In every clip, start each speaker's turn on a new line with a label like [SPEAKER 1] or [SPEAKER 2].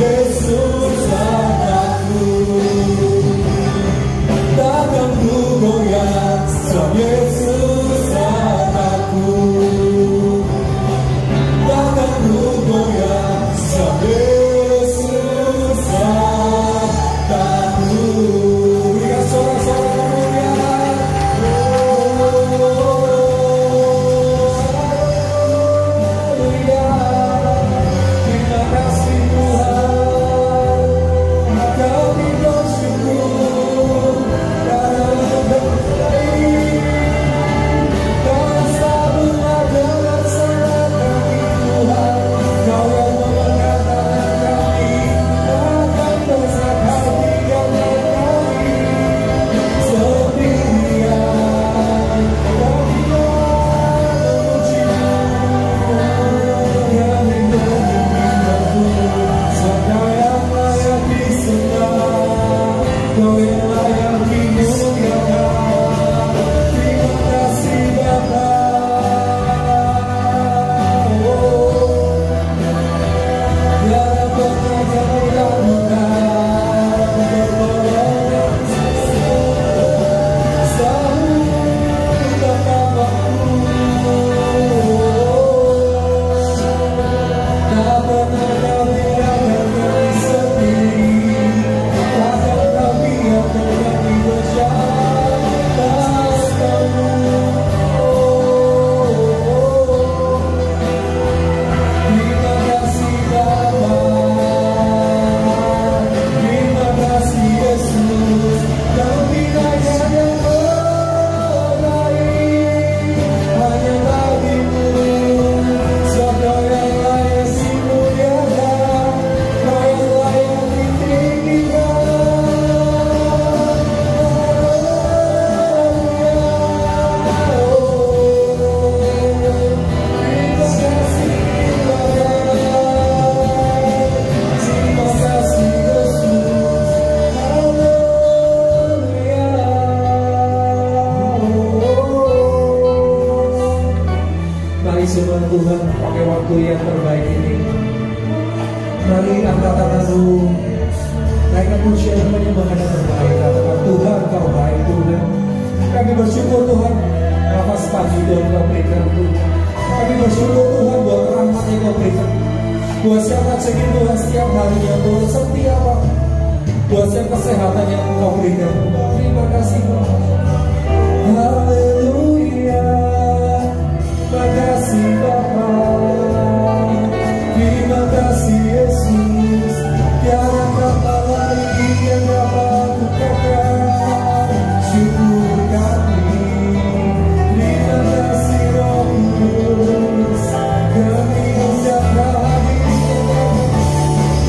[SPEAKER 1] Yesus anakku, takkan ku goyah, sebab Yesus anakku, takkan ku goyah, sebab Yesus anakku. Berikan sorak-sorak kemuliaan. Terima kasih Tuhan, kami bersyukur karena Engkau baik, Kau selalu ada bersama kami Tuhan. Kau yang memegangkan kami, takkan bersama tinggalkan kami sendirian. Kami memuji-Mu, kami menyembah-Mu, Kau yang layak disembah, Kau yang layak dimuliakan. Terima kasih Bapa. Tiada pernah kami lakukan pertolongan selalu bersamamu. Tak pernah Kau tinggalkan kami sendiri, takkan Kau biarkan kami bersama-Mu. Terima kasih Bapa, terima kasih Yesus, Kau pilihan yang terbaik hanya bagi-Mu. Sebab Kau yang layak dimuliakan, Kau yang layak ditinggikan. Terima kasih Bapa, terima kasih Yesus. Mari semua Tuhan pakai waktu yang terbaik ini, mari angkat tangan-Mu, naikkan pujian penyembahan yang terbaik. Katakan Tuhan Kau baik Tuhan. Kami bersyukur Tuhan nafas pagi Tuhan Kau berikan Tuhan. Kami bersyukur Tuhan buat rahmat yang Kau berikan, buat setiap rezeki Tuhan setiap harinya Tuhan setia Pak, buat setiap kesehatan yang Kau berikan. Terima kasih Tuhan. Haleluya, makasih Bapa, terima kasih Yesus. Tiada kata lain yang dapat kukatakan syukur kami. Terima kasih Roh Kudus, kami ucap kehadiran,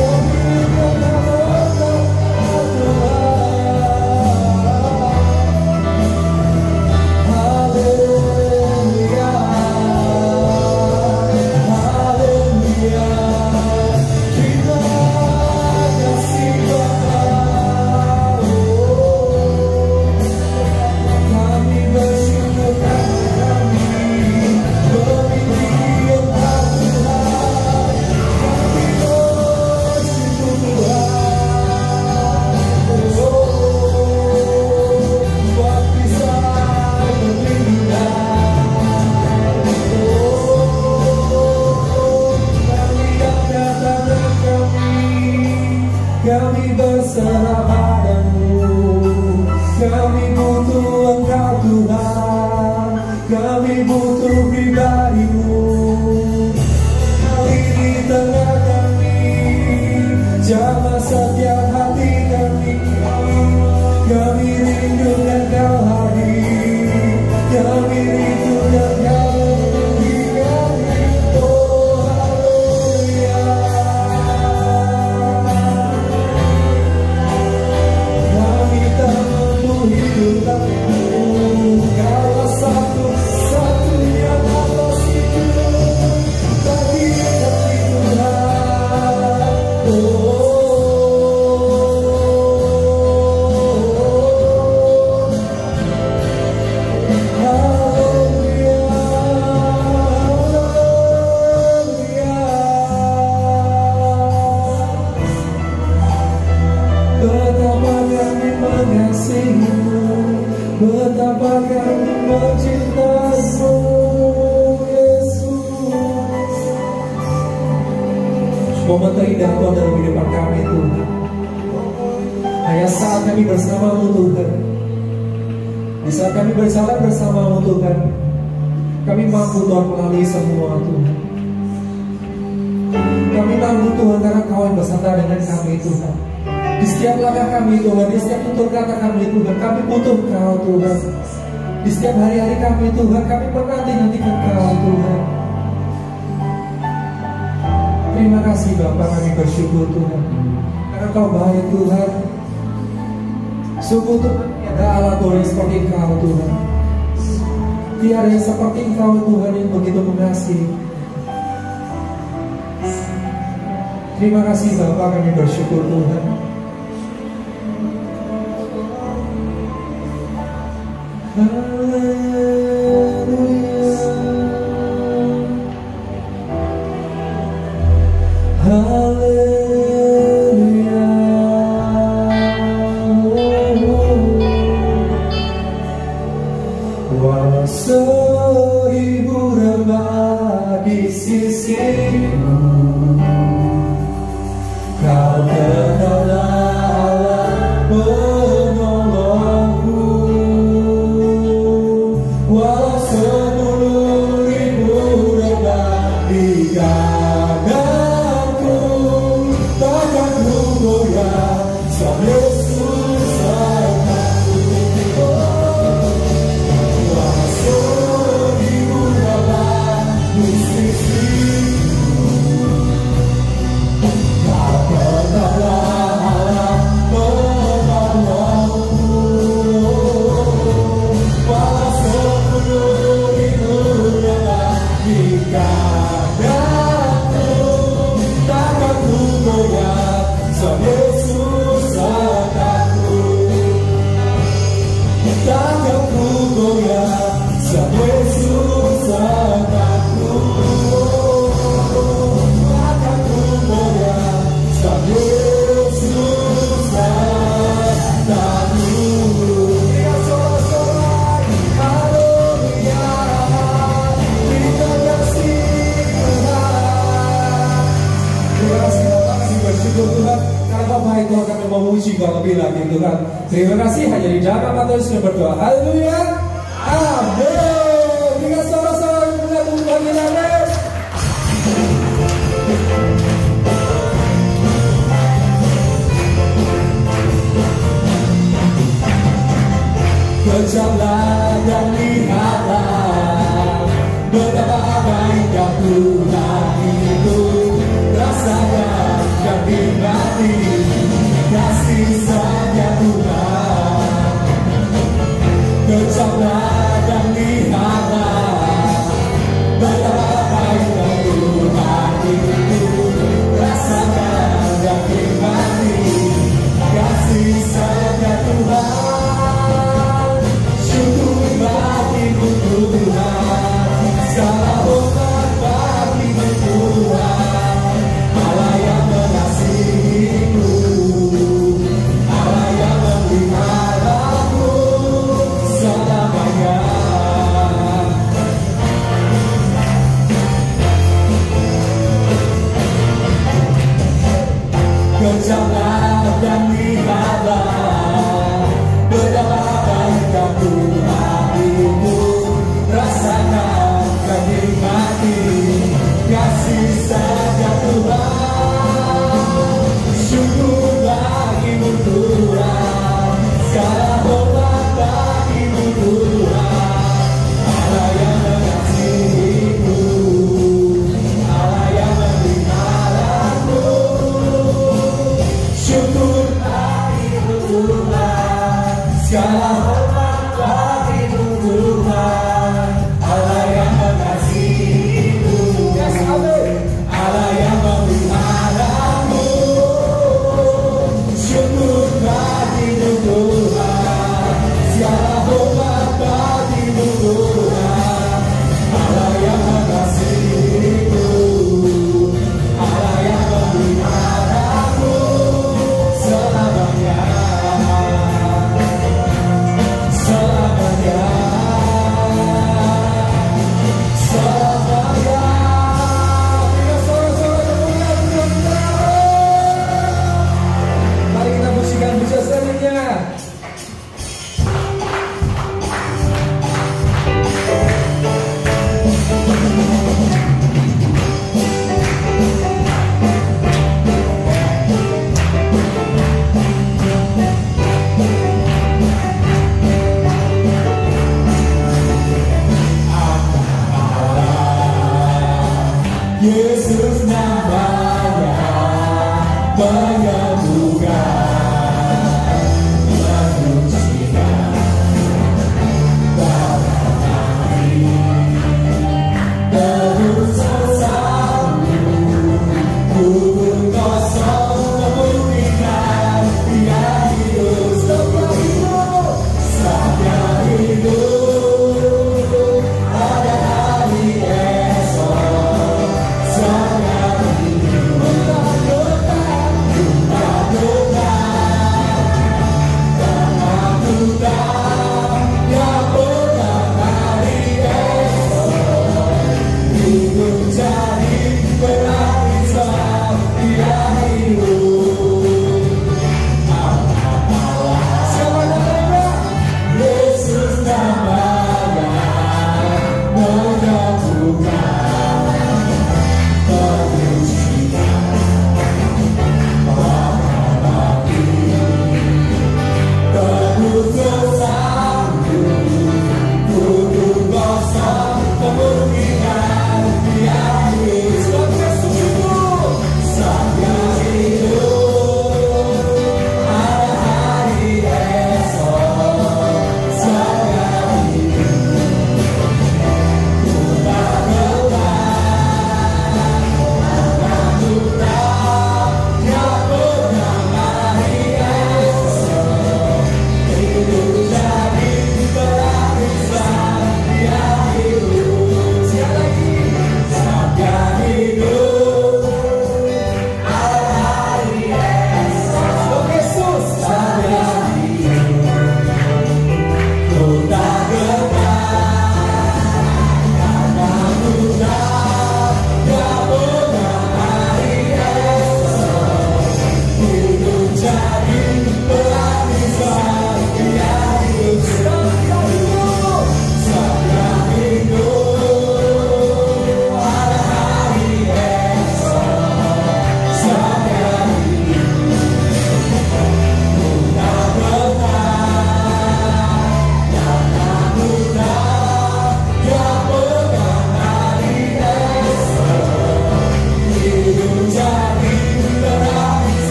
[SPEAKER 1] kami mengenal Tuhan. Haleluya, haleluya. Terima kasih Bapa. Kami bersyukur karena kami memiliki Engkau Tuhan. Kami bersyukur Tuhan, buat bisa berpindah. Kami datang kepada kami berserah padamu. Kami butuh Engkau Tuhan, kami butuh pribadi-Mu. Kali di tengah kami, jamah setiap hati kami. Kami rindu Engkau hadir, kami rindu Engkau memenuhi kami. Oh haleluya, kami tak mampu hidup tanpa-Mu. Kau satu-satunya atas hidup bagi kami Tuhan. Haleluya. kasih-Mu, betapa kami mencintai-Mu, Yesus. Momen terindah Tuhan dalam kehidupan kami Tuhan, hanya saat kami bersama-Mu Tuhan. Di saat kami berjalan bersama-Mu Tuhan, kami mampu Tuhan melalui semua Tuhan. Kami mampu Tuhan karena Kau yang bersama dengan kami Tuhan. Di setiap langkah kami Tuhan, di setiap tutur kata kami Tuhan, kami butuh Kau Tuhan. Di setiap hari-hari kami Tuhan, kami menanti-nantikan Kau Tuhan. Terima kasih Bapa, kami bersyukur Tuhan, karena Kau baik Tuhan. Sungguh Tuhan, tiada Allah Tuhan seperti Kau Tuhan. Tiada yang seperti Kau Tuhan yang begitu mengasihi. Terima kasih Bapa, kami bersyukur Tuhan. Haleluya, haleluya. Walau 1000 rebah di sisimu, Kau tetaplah Allah penolongku. Walau 10.000 rebah di dadaku, takkan ku goyah sebab Yesus sertaku. Walau 1000 rebah di sisimu, Tuhan, karena Kau baik Tuhan, kami memuji Kau lebih lagi Tuhan. Terima kasih, hanya di dalam nama Tuhan kami berdoa. Haleluya, amin. Dengan suara-suara yang mulia Tuhan kita, amin. Kejamlah dan lihatlah betapa baiknya Tuhan itu. Rasakan dan nikmati kasih sayang Tuhan. Kejamlah dan lihatlah betapa baiknya Tuhan itu. Rasakan dan nikmati kasih sayang Tuhan. Syukur bagimu Tuhan, segala hormat bagimu Tuhan. Allah yang mengasihimu, Allah yang memeliharamu selamanya. Kejamlah dan lihatlah betapa baiknya Tuhan itu. Rasakan dan nikmati kasih sayang Tuhan. Syukur bagimu Tuhan, segala hormat bagimu Tuhan. Allah yang mengasihimu, Allah yang memeliharamu. Syukur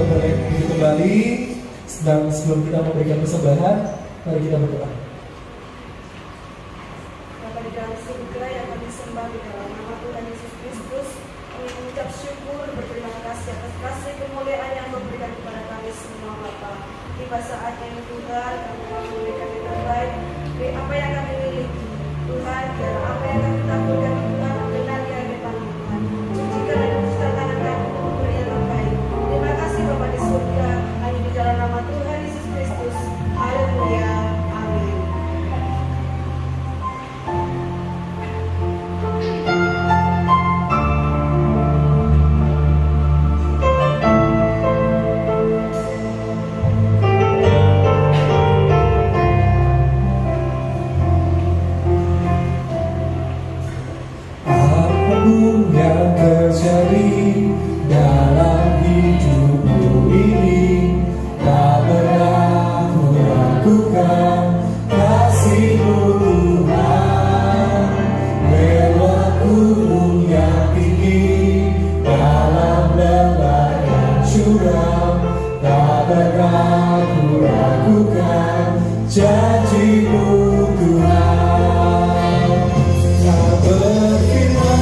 [SPEAKER 1] boleh duduk kembali. Dan sebelum kita memberikan persembahan, mari kita berdoa.
[SPEAKER 2] Bapa di dalam surga yang kami sembah di dalam nama Tuhan Yesus Kristus, kami mengucap syukur berterima kasih atas kasih kemuliaan yang Kau berikan kepada kami semua Bapa. Tiba saatnya Tuhan kami memberikan yang terbaik dari apa yang kami miliki. Tuhan, biar apa yang kami takutkan Tuhan benar di hadapan Tuhan. Sucikan dan bersihkan tangan kami untuk memberi yang terbaik. Terima kasih Bapa di surga, hanya di dalam nama Tuhan Yesus Kristus. Haleluya. Amin.
[SPEAKER 1] Apapun yang terjadi dalam hidupku ini, tak pernah ku ragukan kasih-Mu Tuhan. Lewat gunung yang tinggi, dalam lembah yang curam, tak pernah ku ragukan janji-Mu Tuhan. Kau berfirman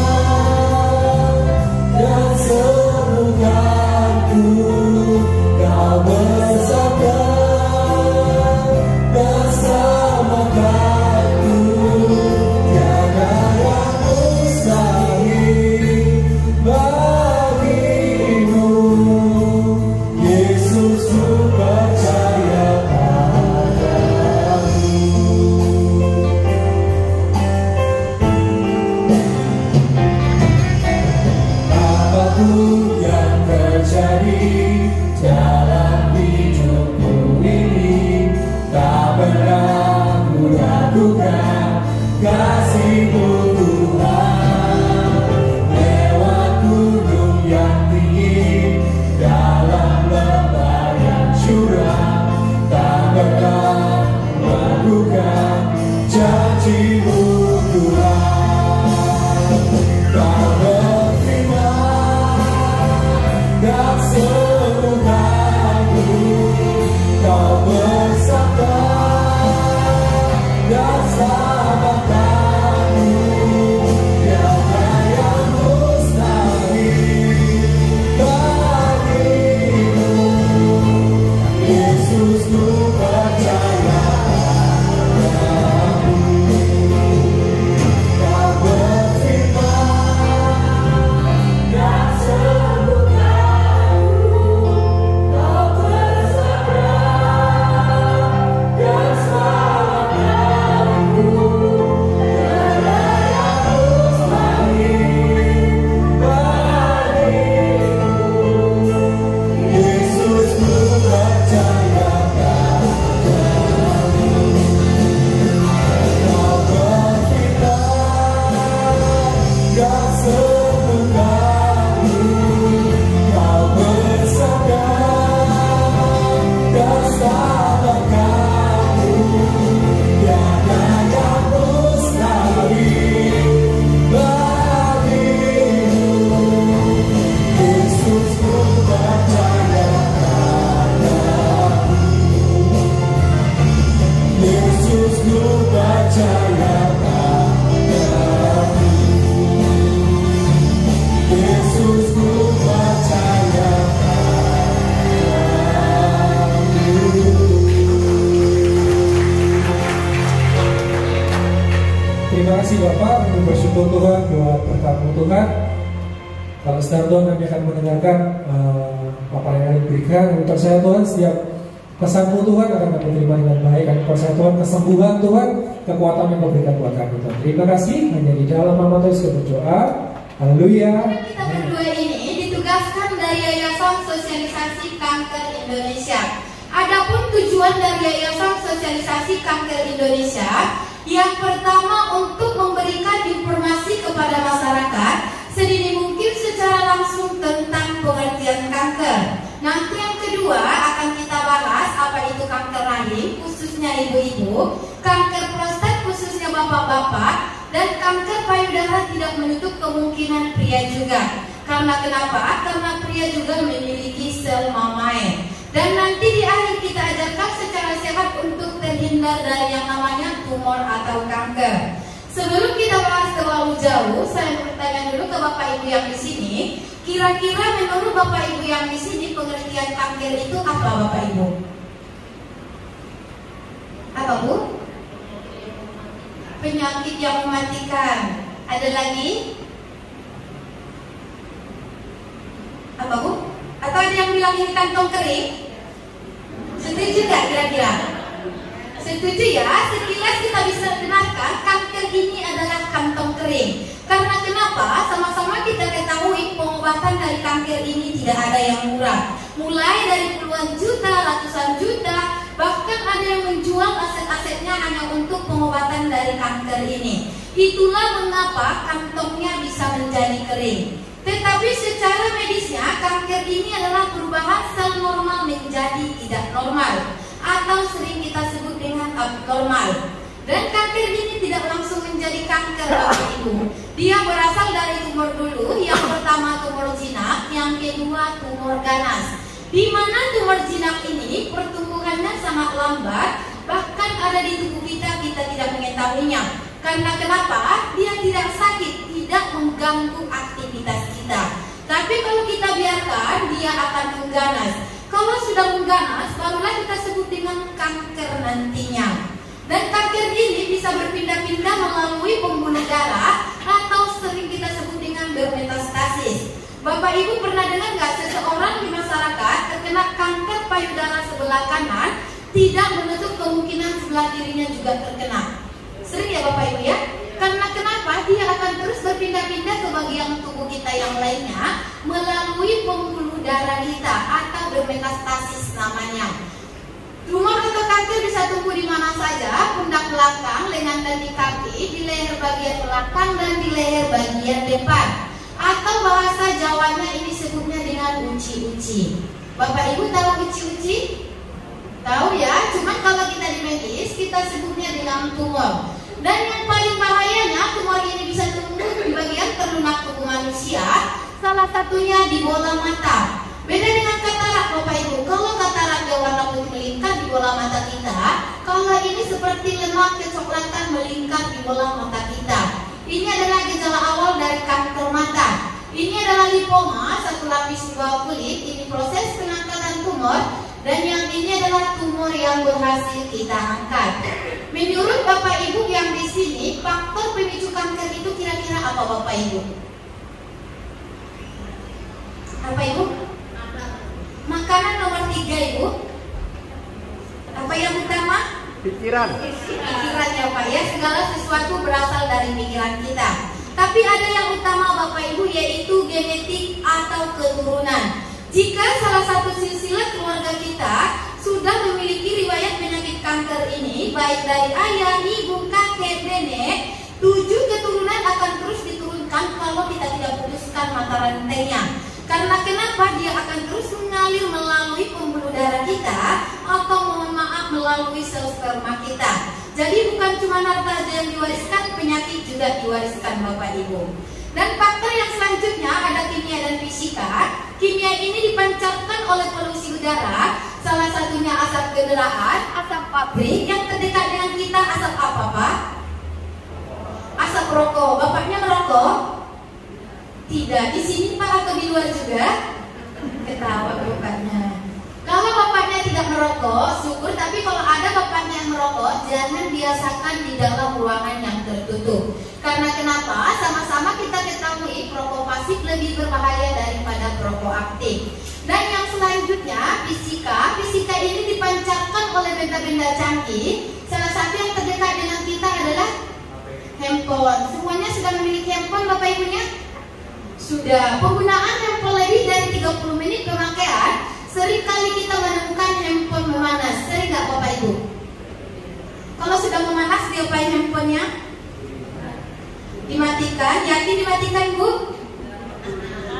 [SPEAKER 1] dan sembuhkanku, Kau bersabda dan selamatkanku. Tiada yang mustahil bagimu, Yesus, ku percaya padamu. Apapun yang terjadi dalam hidupku ini, tak pernah ku ragukan kasih-Mu Tuhan. Lewat gunung yang tinggi, dalam lembah yang curam, tak pernah ku ragukan janji-Mu Tuhan. Kau dan sembuhkanku, Kau bersabda dan selamatkanku. Tiada yang mustahil bagimu, Yesus, ku percaya padamu. Kau berfirman dan terima kasih Bapak, kami bersyukur Tuhan buat berkat-Mu Tuhan. Kalau sedang Tuhan kami akan mendengarkan paparan yang diberikan. Kami percaya Tuhan setiap pesan-Mu Tuhan akan kami terima dengan baik. Kami percaya Tuhan kesembuhan Tuhan, kekuatan yang Kau berikan buat kami Tuhan. Terima kasih, hanya di dalam nama Tuhan kita berdoa. Haleluya.
[SPEAKER 3] Kita berdua ini ditugaskan dari Yayasan Sosialisasi Kanker Indonesia. Adapun tujuan dari Yayasan Sosialisasi Kanker Indonesia, yang pertama untuk memberikan informasi kepada masyarakat sedini mungkin secara langsung tentang pengertian kanker. Nanti yang kedua akan kita bahas apa itu kanker rahim khususnya ibu-ibu, kanker prostat khususnya bapak-bapak, dan kanker payudara tidak menutup kemungkinan pria juga. Karena kenapa? Karena pria juga memiliki sel mamae. Dan nanti di akhir kita ajarkan secara sehat untuk terhindar dari yang namanya tumor atau kanker. Sebelum kita bahas terlalu jauh, saya bertanya dulu ke Bapak Ibu yang di sini. Kira-kira menurut Bapak Ibu yang di sini pengertian kanker itu apa, Bapak Ibu? Apa, Bu? Penyakit yang mematikan. Ada lagi? Apa, Bu? Atau ada yang bilang ini kantong kering? Setuju gak kira-kira? Setuju ya? Sekilas kita bisa dengarkan kanker ini adalah kantong kering. Karena kenapa? Sama-sama kita ketahui pengobatan dari kanker ini tidak ada yang murah. Mulai dari puluhan juta, ratusan juta, bahkan ada yang menjual aset-asetnya hanya untuk pengobatan dari kanker ini. Itulah mengapa kantongnya bisa menjadi kering. Tetapi secara medisnya kanker ini adalah perubahan sel normal menjadi tidak normal, atau sering kita sebut dengan abnormal. Dan kanker ini tidak langsung menjadi kanker, Bapak Ibu. Dia berasal dari tumor dulu. Yang pertama tumor jinak, yang kedua tumor ganas. Di mana tumor jinak ini pertumbuhannya sangat lambat, bahkan ada di tubuh kita tidak mengetahuinya. Karena kenapa? Dia tidak sakit, tidak mengganggu aktivitas kita. Tapi kalau kita biarkan, dia akan mengganas. Kalau sudah mengganas, barulah kita sebut dengan kanker nantinya. Dan kanker ini bisa berpindah-pindah melalui pembuluh darah atau sering kita sebut dengan bermetastasis. Bapak Ibu pernah dengar nggak seseorang di masyarakat terkena kanker payudara sebelah kanan tidak menutup kemungkinan sebelah kirinya juga terkena? Sering ya Bapak Ibu ya? Karena kenapa? Dia akan terus berpindah-pindah ke bagian tubuh kita yang lainnya melalui pembuluh darah kita atau bermetastasis namanya. Tumor atau kanker bisa tumbuh di mana saja, pundak belakang, lengan dan di kaki, di leher bagian belakang dan di leher bagian depan. Atau bahasa Jawanya ini sebutnya dengan uci-uci. Bapak Ibu tahu uci-uci? Tahu ya, cuman kalau kita di medis kita sebutnya dengan tumor. Dan yang paling bahayanya tumor ini bisa tumbuh di bagian terlunak tubuh manusia, salah satunya di bola mata. Beda dengan katarak Bapak Ibu. Kalau katarak warna putih melingkar di bola mata kita, kalau ini seperti lemak kecoklatan melingkar di bola mata kita. Ini adalah gejala awal dari kanker mata. Ini adalah lipoma, satu lapis di bawah kulit. Ini proses pengangkatan tumor. Dan yang ini adalah tumor yang berhasil kita angkat. Menurut Bapak Ibu yang di sini, faktor pemicu kanker itu kira-kira apa Bapak Ibu? Apa Ibu? Makanan nomor 3 Ibu. Apa yang utama?
[SPEAKER 4] Pikiran.
[SPEAKER 3] Pikiran ya Pak ya. Segala sesuatu berasal dari pikiran kita. Tapi ada yang utama Bapak Ibu, yaitu genetik atau keturunan. Jika salah satu silsilah keluarga kita sudah memiliki riwayat penyakit kanker ini, baik dari ayah, ibu, kakek, nenek, 7 keturunan akan terus diturunkan kalau kita tidak putuskan mata rantainya. Karena kenapa? Dia akan terus mengalir melalui pembuluh darah kita, atau mohon maaf melalui sel sperma kita. Jadi bukan cuma harta aja yang diwariskan, penyakit juga diwariskan Bapak Ibu. Dan faktor yang selanjutnya ada kimia dan fisika. Kimia ini dipancarkan oleh polusi udara, salah satunya asap kendaraan, asap pabrik. Yang terdekat dengan kita asap apa Pak? Asap rokok. Bapaknya merokok? Tidak. Di sini Pak atau di luar juga? Ketawa bapaknya. Kalau bapaknya tidak merokok, syukur. Tapi kalau ada bapaknya yang merokok, jangan biasakan di dalam ruangan yang tertutup. Karena kenapa? Sama-sama kita ketahui perokok pasif lebih berbahaya daripada perokok aktif. Dan yang selanjutnya fisika. Fisika ini dipancarkan oleh benda-benda canggih. Salah satu yang terdekat dengan kita adalah handphone. Semuanya sudah memiliki handphone Bapak Ibunya? Sudah. Penggunaan handphone lebih dari 30 menit pemakaian, seringkali kita menemukan handphone memanas. Sering nggak Bapak Ibu? Kalau sudah memanas, diapain handphonenya? Dimatikan. Yakin dimatikan Bu?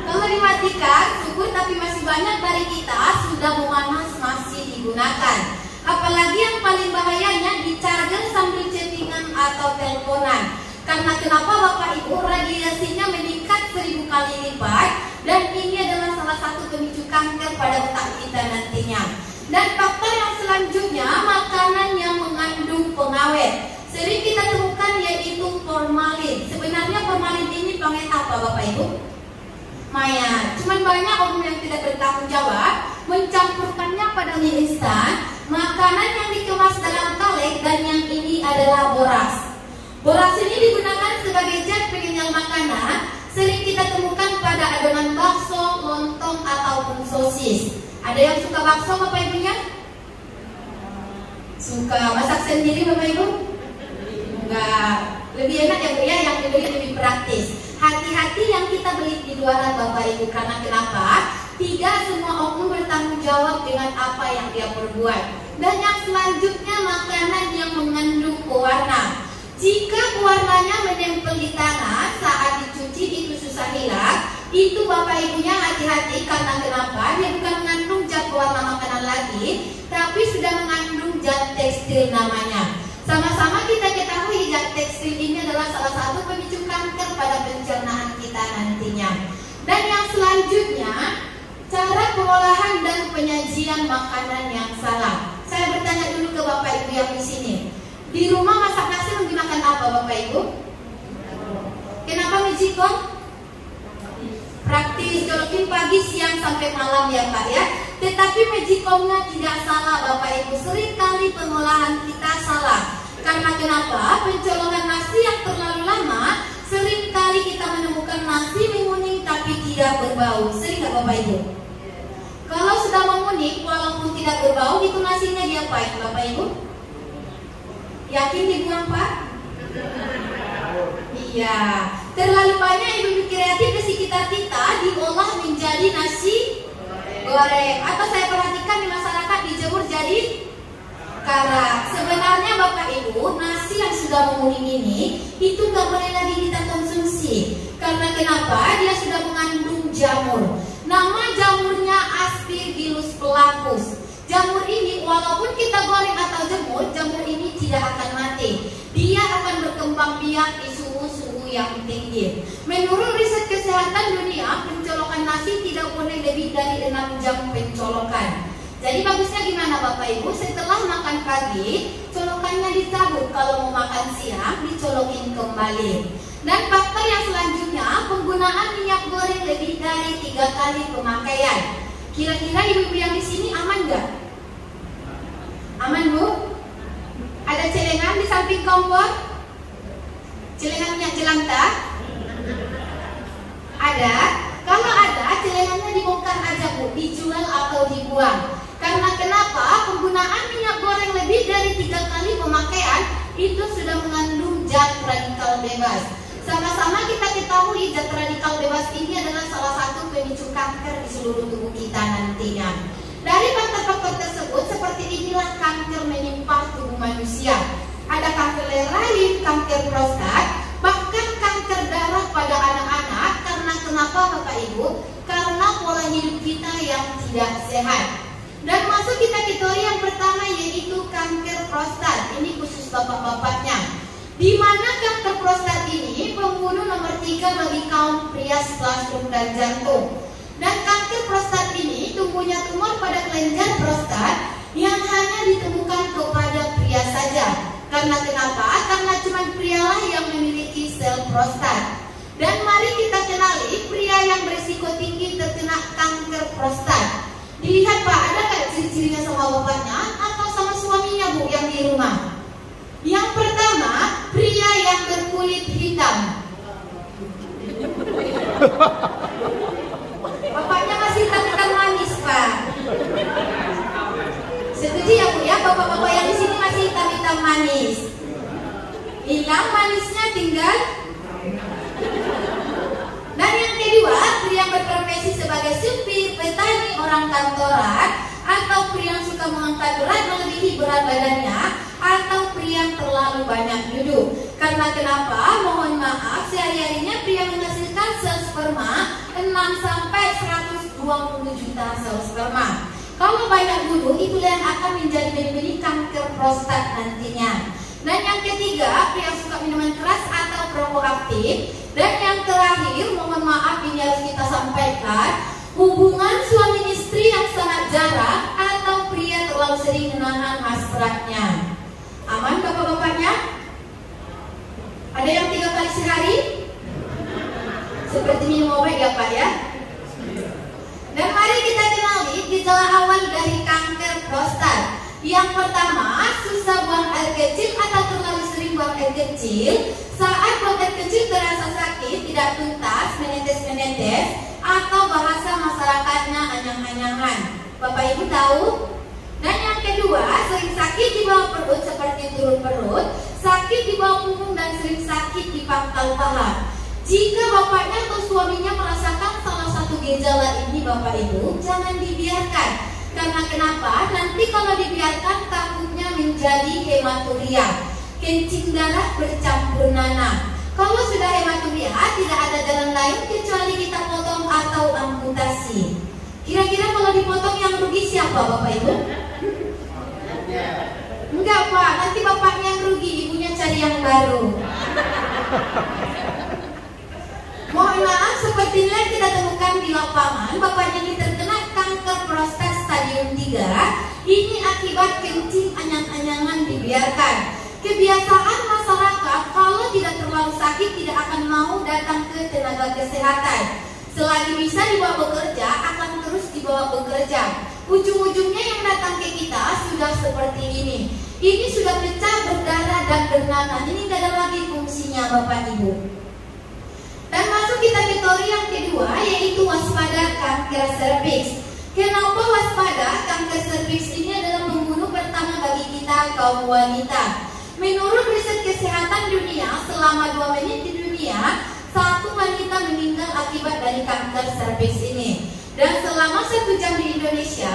[SPEAKER 3] Kalau dimatikan, syukur. Tapi masih banyak dari kita sudah memanas masih digunakan. Apalagi yang paling bahayanya di charger sambil chattingan atau teleponan. Karena kenapa Bapak Ibu? Radiasinya meningkat 1000 kali lipat, dan ini adalah salah satu pemicu kanker pada otak kita nantinya. Dan faktor yang selanjutnya, makanan yang mengandung pengawet. Sering kita temukan yaitu formalin. Sebenarnya formalin ini pengawet apa Bapak Ibu? Mayat. Cuman banyak orang yang tidak bertanggung jawab mencampurkannya pada mie instan, makanan yang dikemas dalam kaleng, dan yang ini adalah boras. Boras ini digunakan sebagai zat pengenyal makanan. Sering kita temukan pada adonan bakso, lontong, ataupun sosis. Ada yang suka bakso Bapak Ibunya? Suka masak sendiri Bapak Ibu? Enggak. Lebih enak yang beli yang dibeli lebih praktis. Hati-hati yang kita beli di luaran Bapak Ibu, karena kenapa? Tidak semua oknum bertanggung jawab dengan apa yang dia perbuat. Dan yang selanjutnya, makanan yang mengandung pewarna. Jika pewarnanya menempel di tangan saat dicuci itu susah hilang, itu Bapak Ibunya hati-hati, karena kenapa? Dia bukan mengandung zat pewarna makanan lagi, tapi sudah mengandung zat tekstil namanya. Sama-sama kita ketahui zat tekstil ini adalah salah satu pemicu kanker pada pencernaan kita nantinya. Dan yang selanjutnya, cara pengolahan dan penyajian makanan yang salah. Saya bertanya dulu ke Bapak Ibu yang di sini. Di rumah masak nasi menggunakan apa Bapak Ibu? Kenapa magicom? Praktis, colokin pagi, siang, sampai malam ya Pak ya. Tetapi magicomnya tidak salah Bapak Ibu. Seringkali pengolahan kita salah. Karena kenapa? Pencolokan nasi yang terlalu lama, seringkali kita menemukan nasi menguning tapi tidak berbau. Sering nggak Bapak Ibu? Kalau sudah menguning walaupun tidak berbau, itu nasinya diapain Bapak Ibu? Yakin dibuang Pak? Iya. Terlalu banyak ibu-ibu kreatif di sekitar kita diolah menjadi nasi goreng. Atau saya perhatikan di masyarakat dijemur jadi karak. Sebenarnya Bapak Ibu, nasi yang sudah menguning ini itu nggak boleh lagi kita konsumsi. Karena kenapa? Dia sudah mengandung jamur. Nama jamurnya Aspergillus flavus. Jamur ini walaupun kita goreng atau jemur, jamur ini tidak akan mati. Dia akan berkembang biak di suhu yang tinggi. Menurut riset kesehatan dunia, pencolokan nasi tidak boleh lebih dari 6 jam pencolokan. Jadi bagusnya gimana Bapak Ibu? Setelah makan pagi, colokannya dicabut. Kalau mau makan siang, dicolokin kembali. Dan faktor yang selanjutnya, penggunaan minyak goreng lebih dari 3 kali pemakaian. Kira-kira ibu-ibu yang di sini aman nggak? Aman Bu? Ada celengan di samping kompor? Celengan minyak jelantah? Ada? Kalau ada, celengannya dibongkar aja Bu, dijual atau dibuang. Karena kenapa? Penggunaan minyak goreng lebih dari 3 kali pemakaian itu sudah mengandung zat radikal bebas. Sama-sama kita ketahui zat radikal bebas ini adalah salah satu pemicu kanker di seluruh tubuh kita nantinya. Dari faktor-faktor tersebut, seperti inilah kanker menimpa tubuh manusia. Ada kanker leher rahim, kanker prostat, bahkan kanker darah pada anak-anak. Karena kenapa Bapak Ibu? Karena pola hidup kita yang tidak sehat. Dan masuk kita kategori yang pertama yaitu kanker prostat. Ini khusus bapak-bapaknya. Di mana kanker prostat ini pembunuh nomor 3 bagi kaum pria setelah stroke dan jantung. Dan kanker prostat ini tumbuhnya tumor pada kelenjar prostat yang hanya ditemukan kepada pria saja. Karena kenapa? Karena cuma prialah yang memiliki sel prostat. Dan mari kita kenali pria yang berisiko tinggi terkena kanker prostat. Dilihat Pak, ada nggak ciri-cirinya sama bapaknya atau sama suaminya Bu yang di rumah? Yang pertama, pria yang berkulit hitam. Bapaknya masih hitam-hitam manis Pak. Setuju ya Bu ya, bapak-bapak yang di sini masih hitam-hitam manis. Hilang manisnya tinggal. Dan yang kedua, pria yang berprofesi sebagai supir, petani, orang kantoran, atau pria yang suka mengangkat berat melebihi berat badannya, atau pria yang terlalu banyak duduk. Karena kenapa? Mohon maaf, sehari-harinya pria menghasilkan sel sperma 6 sampai 120 juta sel sperma. Kalau banyak duduk, itulah yang akan menjadi benih kanker prostat nantinya. Dan yang ketiga, pria yang suka minuman keras atau perokok aktif, Dan yang terakhir, mohon maaf ini harus kita sampaikan, hubungan suami istri yang sangat jarang atau pria terlalu sering menahan hasratnya. Aman bapak-bapaknya? Ada yang 3 kali sehari? Seperti minum obat ya Pak ya? Dan mari kita kenali gejala awal dari kanker prostat. Yang pertama, susah buang air kecil atau terlalu sering buang air kecil. Saat buang air kecil terasa sakit, tidak tuntas, menetes-menetes, atau bahasa masyarakatnya anyang-anyangan. Bapak Ibu tahu? Dan yang kedua, sering sakit di bawah perut seperti turun perut, sakit di bawah punggung dan sering sakit di pangkal paha. Jika bapaknya atau suaminya merasakan salah satu gejala ini Bapak Ibu, jangan dibiarkan. Karena kenapa? Nanti kalau dibiarkan takutnya menjadi hematuria, kencing darah bercampur nanah. Kalau sudah hematuria, tidak ada jalan lain kecuali kita potong atau amputasi. Kira-kira kalau dipotong yang rugi siapa Bapak Ibu? Enggak Pak, nanti bapaknya yang rugi, ibunya cari yang baru. Mohon maaf, sepertinya kita temukan di lapangan, bapaknya ini terkena kanker prostat stadium 3. Ini akibat kencing anyang-anyangan dibiarkan. Kebiasaan masyarakat kalau tidak terlalu sakit tidak akan mau datang ke tenaga kesehatan. Selagi bisa dibawa bekerja, akan terus dibawa bekerja. Ujung-ujungnya yang datang ke kita sudah seperti ini. Ini sudah pecah, berdarah dan bernanah. Ini tidak ada lagi fungsinya Bapak Ibu. Dan masuk kita ke teori yang kedua, yaitu waspada kanker serviks. Kenapa waspada? Kanker serviks ini adalah pembunuh pertama bagi kita kaum wanita. Menurut riset kesehatan dunia, selama 2 menit di dunia, 1 wanita meninggal akibat dari kanker serviks ini. Dan selama 1 jam di Indonesia,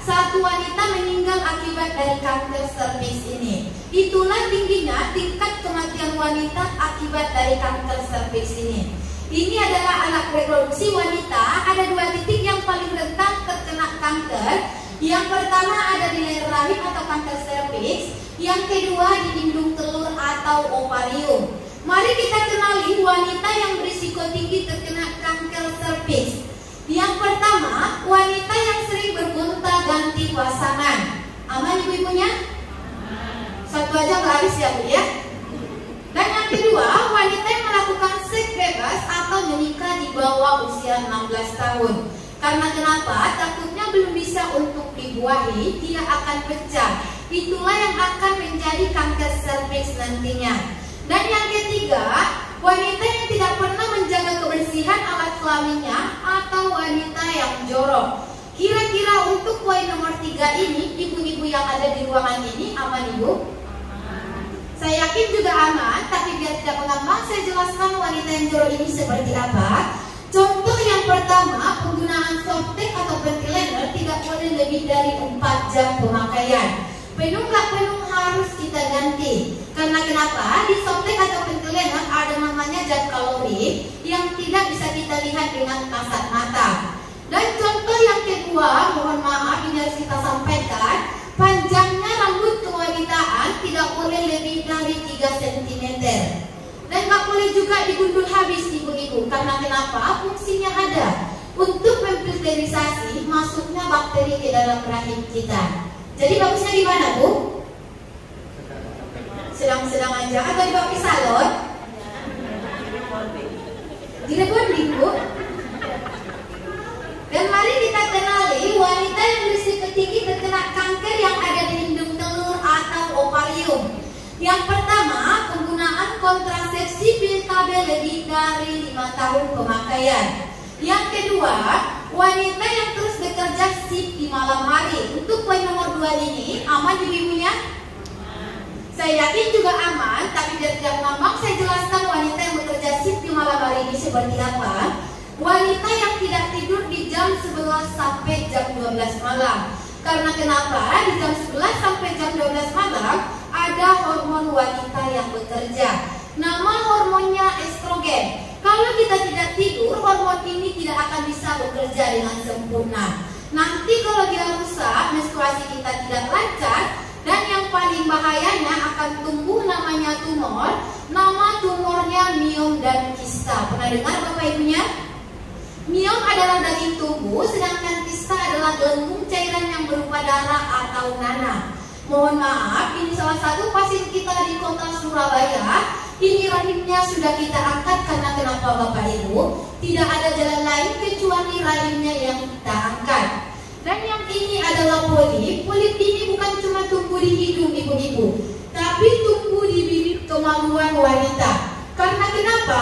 [SPEAKER 3] 1 wanita meninggal akibat dari kanker serviks ini. Itulah tingginya tingkat kematian wanita akibat dari kanker serviks ini. Ini adalah alat reproduksi wanita. Ada 2 titik yang paling rentan terkena kanker. Yang pertama ada di leher rahim atau kanker serviks. Yang kedua di indung telur atau ovarium. Mari kita kenali wanita yang berisiko tinggi terkena kanker serviks. Yang pertama, wanita yang sering bergonta-ganti pasangan. Aman ibu-ibunya? Satu aja nggak habis ya Bu ya. Dan yang kedua, wanita yang melakukan seks bebas atau menikah di bawah usia 16 tahun. Karena kenapa? Takutnya belum bisa untuk dibuahi, tidak akan pecah. Itulah yang akan menjadi kanker serviks nantinya. Dan yang ketiga, wanita yang tidak pernah menjaga kebersihan alat kelaminnya atau wanita yang jorok. Kira-kira untuk poin nomor 3 ini, ibu-ibu yang ada di ruangan ini aman Ibu? Saya yakin juga aman, tapi biar tidak mengambang, saya jelaskan wanita yang jorok ini seperti apa. Contoh yang pertama, penggunaan softtek atau ventilator tidak boleh lebih dari 4 jam pemakaian. Penuh nggak penuh harus kita ganti. Karena kenapa? Di softtek atau ventilator ada namanya zat kalori yang tidak bisa kita lihat dengan kasat mata. Dan contoh yang kedua, mohon maaf ini harus kita sampaikan, panjangnya rambut kewanitaan tidak boleh lebih dari 3 cm. Dan nggak boleh juga digundul habis ibu-ibu. Karena kenapa? Fungsinya ada untuk memfilterisasi masuknya bakteri ke dalam rahim kita. Jadi bagusnya di mana Bu? Sedang-sedang aja atau dibawa ke salon? Di rebonding Bu. Dan mari kita kenali wanita yang berisiko tinggi terkena kanker yang ada di indung telur atau ovarium. Yang pertama, penggunaan kontrasepsi PKB lebih dari 5 tahun pemakaian. Yang kedua, wanita yang terus bekerja shift di malam hari. Untuk poin nomor 2 ini, aman ibu-ibunya? Saya yakin juga aman, tapi biar tidak ngambang, saya jelaskan wanita yang bekerja shift di malam hari ini seperti apa. Wanita yang tidak tidur di jam 11 sampai jam 12 malam. Karena kenapa? Di jam 11 sampai jam 12 malam ada hormon wanita yang bekerja. Nama hormonnya estrogen. Kalau kita tidak tidur, hormon ini tidak akan bisa bekerja dengan sempurna. Nanti kalau dia rusak, menstruasi kita tidak lancar. Dan yang paling bahayanya akan tumbuh namanya tumor. Nama tumornya miom dan kista. Pernah dengar Bapak Ibunya? Miom adalah daging tubuh, sedangkan kista adalah gelembung cairan yang berupa darah atau nanah. Mohon maaf, ini salah satu pasien kita di kota Surabaya. Ini rahimnya sudah kita angkat karena kenapa Bapak Ibu? Tidak ada jalan lain kecuali rahimnya yang kita angkat. Dan yang ini adalah polip. Polip ini bukan cuma tumbuh di hidung ibu-ibu, tapi tumbuh di bibir kemaluan wanita. Karena kenapa?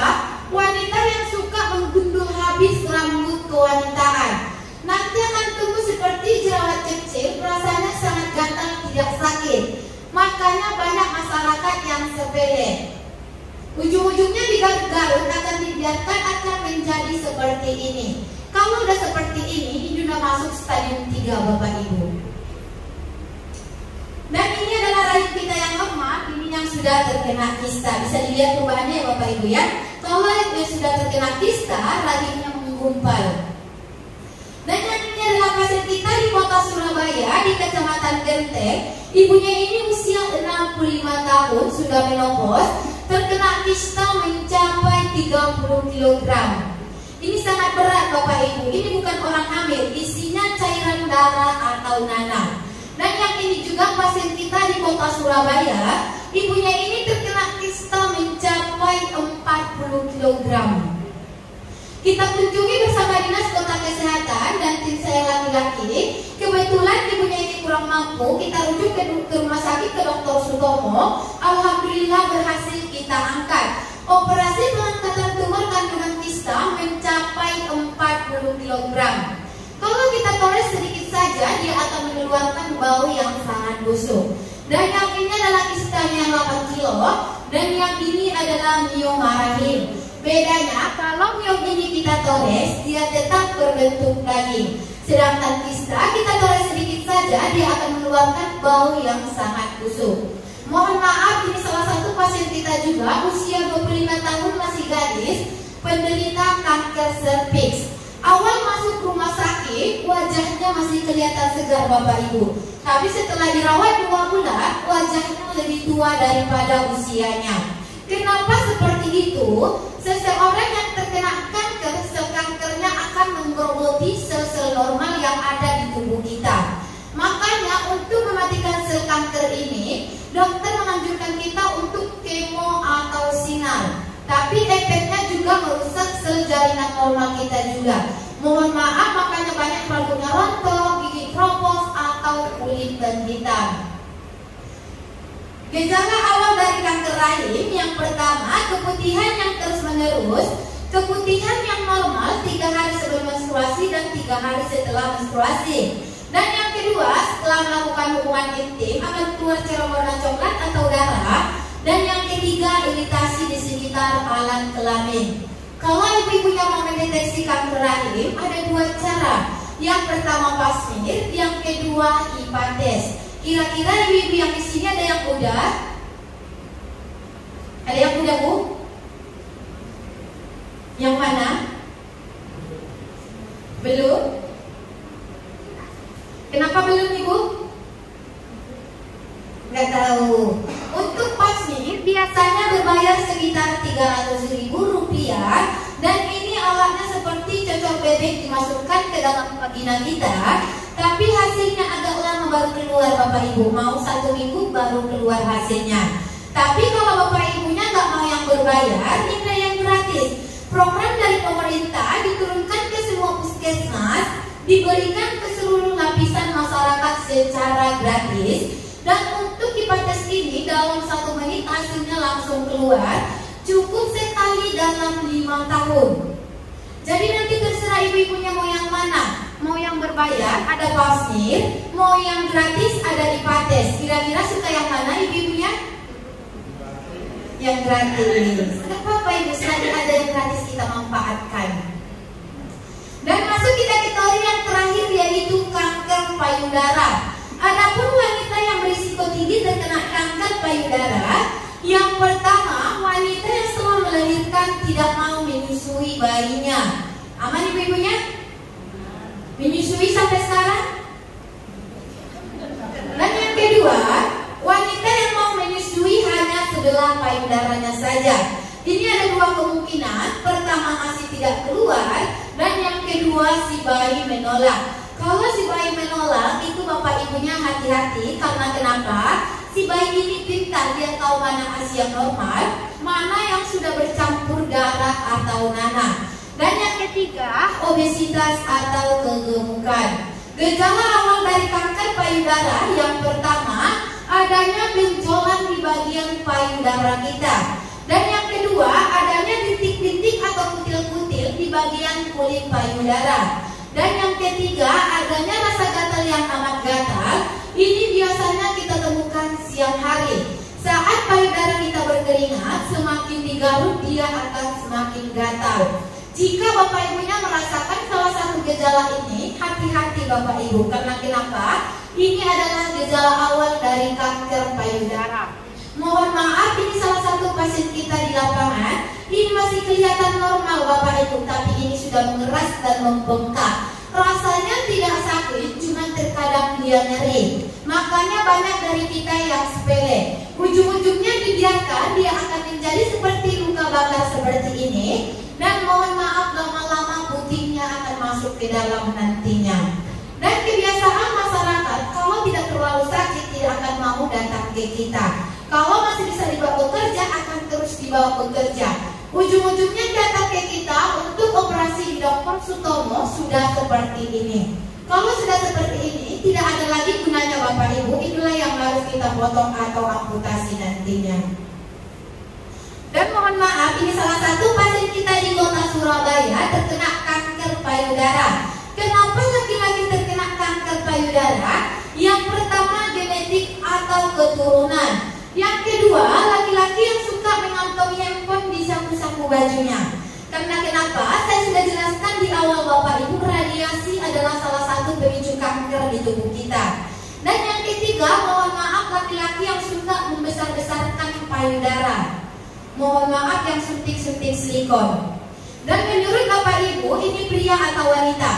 [SPEAKER 3] Wanita yang suka menggundul habis rambut kewanitaan nanti akan tumbuh seperti jerawat kecil, rasanya sangat gatal, tidak sakit. Makanya banyak masyarakat yang sepele. Ujung-ujungnya digarut-garut, akan dibiarkan akan menjadi seperti ini. Kalau udah seperti ini sudah masuk stadium 3 Bapak Ibu. Dan ini adalah rahim kita yang lemah, ini yang sudah terkena kista. Bisa dilihat perubahannya ya Bapak Ibu ya. Kalau yang sudah terkena kista, rahimnya menggumpal. Dan yang ini adalah pasien kita di kota Surabaya, di Kecamatan Genteng. Ibunya ini usia 65 tahun, sudah menopause, terkena kista mencapai 30 kg. Ini sangat berat Bapak Ibu, ini bukan orang hamil, isinya cairan darah atau nanah. Dan yang ini juga pasien kita di kota Surabaya, ibunya ini terkena kista mencapai 40 kg. Kita kunjungi bersama Dinas Kota Kesehatan dan tim saya laki-laki. Kebetulan ibunya ini kurang mampu, kita rujuk ke rumah sakit ke Dr. Sutomo. Alhamdulillah berhasil kita angkat. Operasi pengangkatan tumor kandungan kista mencapai 40 kg. Kalau kita tores sedikit saja, dia akan mengeluarkan bau yang sangat busuk. Dan yang ini adalah kistanya 8 kilo, dan yang ini adalah mioma rahim. Bedanya, kalau miom ini kita tores, dia tetap berbentuk daging. Sedangkan kista kita tores sedikit saja, dia akan mengeluarkan bau yang sangat busuk. Mohon maaf, ini salah satu pasien kita juga, usia 25 tahun, masih gadis, penderita kanker serviks. Awal masuk rumah sakit, wajahnya masih kelihatan segar Bapak Ibu. Tapi setelah dirawat 2 bulan, wajahnya lebih tua daripada usianya. Kenapa seperti itu? Seseorang yang terkena kanker, sel kankernya akan menggerogoti sel-sel normal yang ada di tubuh kita. Makanya untuk mematikan sel kanker ini, dokter menganjurkan kita untuk kemo atau sinar. Tapi efeknya juga merusak sel jaringan normal kita juga. Mohon maaf, makanya banyak rambutnya rontok, gigi kropos, atau kulit hitam. Gejala awal dari kanker rahim, yang pertama keputihan yang terus menerus, keputihan yang normal 3 hari sebelum menstruasi dan 3 hari setelah menstruasi. Dan yang kedua, setelah melakukan hubungan intim akan keluar cairan warna coklat atau darah. Dan yang ketiga, iritasi di sekitar alat kelamin. Kalau ibu-ibunya mau mendeteksi kanker rahim, ada 2 cara. Yang pertama pap smear, yang kedua IPA test. Kira-kira ibu-ibu yang di sini ada yang udah? Ada yang udah, Bu? Yang mana? Belum? Kenapa belum, Ibu? Nggak tahu. Untuk pap smear biasanya berbayar sekitar Rp300.000, dan ini alatnya seperti cocok bebek dimasukkan ke dalam vagina kita. Tapi hasilnya agak lama baru keluar Bapak Ibu, mau 1 minggu baru keluar hasilnya. Tapi kalau Bapak Ibunya nggak mau yang berbayar, ini ada yang gratis. Program dari pemerintah diturunkan ke semua puskesmas, diberikan ke seluruh lapisan masyarakat secara gratis. Dan untuk IPA test ini dalam 1 menit hasilnya langsung keluar, cukup sekali dalam 5 tahun. Jadi nanti terserah ibu-ibunya mau yang mana. Mau yang berbayar, ada pap smear. Mau yang gratis, ada IPA test. Kira-kira suka yang mana ibu-ibunya? Yang gratis. Gak apa-apa Ibu, selagi ada yang gratis kita manfaatkan. Dan masuk kita ke teori yang terakhir, yaitu kanker payudara. Adapun wanita yang berisiko tinggi terkena kanker payudara, yang pertama, wanita yang setelah melahirkan tidak mau menyusui bayinya. Aman ibu-ibunya? Menyusui sampai sekarang? Dan yang kedua, wanita yang mau menyusui hanya sebelah payudaranya saja. Ini ada dua kemungkinan. Pertama, ASI tidak keluar, dan yang kedua, si bayi menolak. Kalau si bayi menolak, itu bapak ibunya hati-hati. Karena kenapa? Si bayi ini pintar, dia tahu mana ASI yang normal, mana yang sudah bercampur darah atau nanah. Dan yang ketiga, obesitas atau kegemukan. Gejala awal dari kanker payudara yang pertama, adanya benjolan di bagian payudara kita. Dan yang kedua, adanya titik-titik atau kutil-kutil di bagian kulit payudara. Dan yang ketiga, adanya rasa gatal yang amat gatal. Ini biasanya kita temukan siang hari. Saat payudara kita berkeringat, semakin digaruk dia akan semakin gatal. Jika bapak ibunya merasakan salah satu gejala ini, hati-hati bapak ibu. Karena kenapa? Ini adalah gejala awal dari kanker payudara. Mohon maaf, ini salah satu pasien kita di lapangan. Ini masih kelihatan normal bapak ibu, tapi ini sudah mengeras dan membengkak. Rasanya tidak sakit, cuma terkadang dia nyeri. Makanya banyak dari kita yang sepele. Ujung-ujungnya dibiarkan, dia akan menjadi seperti luka bakar seperti ini. Dan mohon maaf, lama-lama putihnya akan masuk ke dalam nantinya. Dan kebiasaan masyarakat, kalau tidak terlalu sakit, tidak akan mau datang ke kita. Kalau masih bisa dibawa bekerja, akan terus dibawa bekerja. Ujung-ujungnya datang ke kita untuk operasi di Dr. Sutomo sudah seperti ini. Kalau sudah seperti ini, tidak ada lagi gunanya bapak ibu. Itulah yang harus kita potong atau amputasi nantinya. Dan mohon maaf, ini salah satu pasien kita di kota Surabaya terkena kanker payudara. Kenapa laki-laki terkena kanker payudara? Yang pertama, genetik atau keturunan. Yang kedua, laki-laki yang suka mengantongi handphone di saku-saku bajunya. Karena kenapa? Saya sudah jelaskan di awal bapak ibu, radiasi adalah salah satu pemicu kanker di tubuh kita. Dan yang ketiga, mohon maaf, laki-laki yang suka membesar-besarkan payudara. Mohon maaf, yang suntik-suntik silikon. Dan menurut bapak ibu, ini pria atau wanita?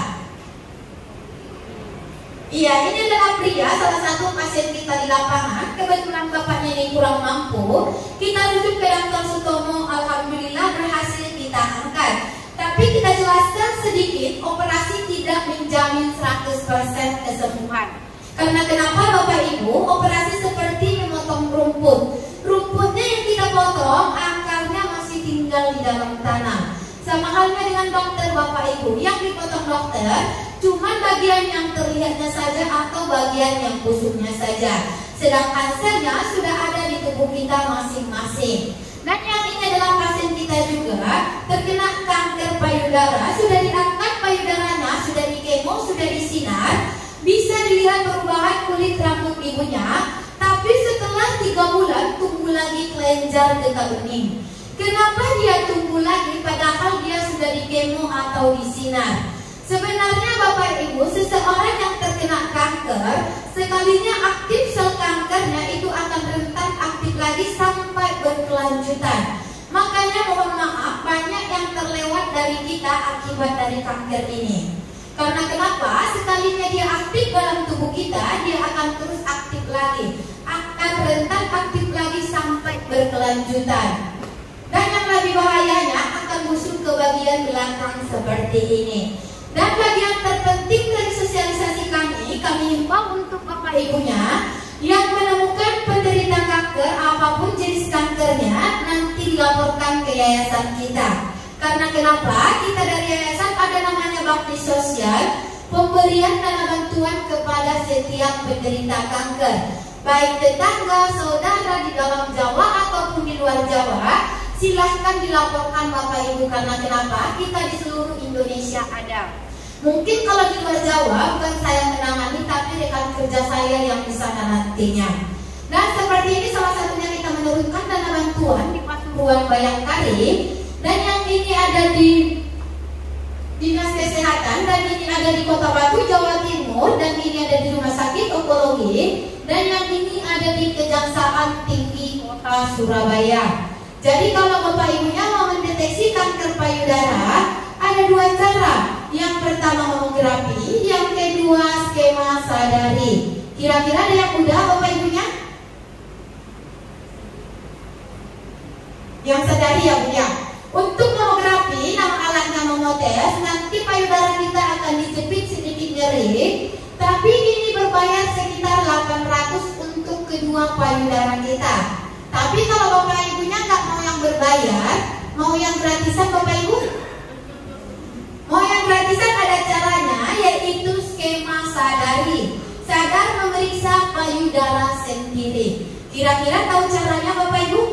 [SPEAKER 3] Iya, ini adalah pria, salah satu pasien kita di lapangan. Kebetulan bapaknya ini kurang mampu. Kita rujuk ke Dr. Sutomo, alhamdulillah berhasil kita angkat. Tapi kita jelaskan sedikit, operasi tidak menjamin 100% kesembuhan. Karena kenapa bapak ibu? Operasi seperti memotong rumput. Rumputnya yang kita potong, akarnya masih tinggal di dalam tanah. Sama halnya dengan dokter bapak ibu, yang dipotong dokter cuma bagian yang terlihatnya saja atau bagian yang busuknya saja. Sedangkan selnya sudah ada di tubuh kita masing-masing. Dan yang ini adalah pasien kita juga terkena kanker payudara. Sudah diangkat payudaranya, sudah dikemo, sudah disinar. Bisa dilihat perubahan kulit rambut ibunya. Tapi setelah 3 bulan tumbuh lagi kelenjar getah bening. Kenapa dia tumbuh lagi padahal dia sudah dikemo atau disinar? Sebenarnya bapak ibu, seseorang yang terkena kanker, sekalinya aktif sel kankernya itu akan rentan aktif lagi sampai berkelanjutan. Makanya mohon maaf, banyak yang terlewat dari kita akibat dari kanker ini. Karena kenapa? Sekalinya dia aktif dalam tubuh kita, dia akan terus aktif lagi, akan rentan aktif lagi sampai berkelanjutan. Dan yang lebih bahayanya akan busuk ke bagian belakang seperti ini. Dan bagian terpenting dari sosialisasi kami himbau untuk bapak ibunya yang menemukan penderita kanker, apapun jenis kankernya, nanti dilaporkan ke yayasan kita. Karena kenapa? Kita dari yayasan ada namanya bakti sosial, pemberian dana bantuan kepada setiap penderita kanker, baik tetangga, saudara di dalam Jawa ataupun di luar Jawa. Silahkan dilaporkan bapak ibu, karena kenapa? Kita di seluruh Indonesia ada. Mungkin kalau di luar Jawa bukan saya menangani, tapi rekan kerja saya yang di sana nantinya. Dan seperti ini salah satunya kita menurunkan dana bantuan di Pasuruan Bayangkari. Dan yang ini ada di Dinas Kesehatan, dan ini ada di Kota Batu, Jawa Timur, dan ini ada di Rumah Sakit Onkologi, dan yang ini ada di Kejaksaan Tinggi Kota Surabaya. Jadi kalau bapak ibunya mau mendeteksi kanker payudara, ada 2 cara. Yang pertama mamografi, yang kedua skema sadari. Kira-kira ada yang udah bapak ibunya? Yang sadari ya Bu ya. Untuk mamografi, nama alatnya mamotes, nanti payudara kita akan dijepit sedikit nyeri, tapi ini berbayar sekitar 800 untuk kedua payudara kita. Tapi kalau Bapak Ibunya nggak mau yang berbayar, mau yang gratisan Bapak Ibu? Mau yang gratisan ada caranya, yaitu skema sadari. Sadar memeriksa payudara sendiri. Kira-kira tahu caranya Bapak Ibu?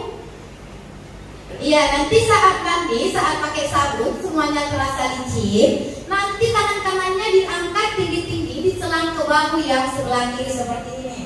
[SPEAKER 3] Iya, nanti saat mandi, saat pakai sabun, semuanya terasa licin. Nanti tangan kanannya diangkat tinggi-tinggi, diselang ke bahu yang sebelah kiri seperti ini.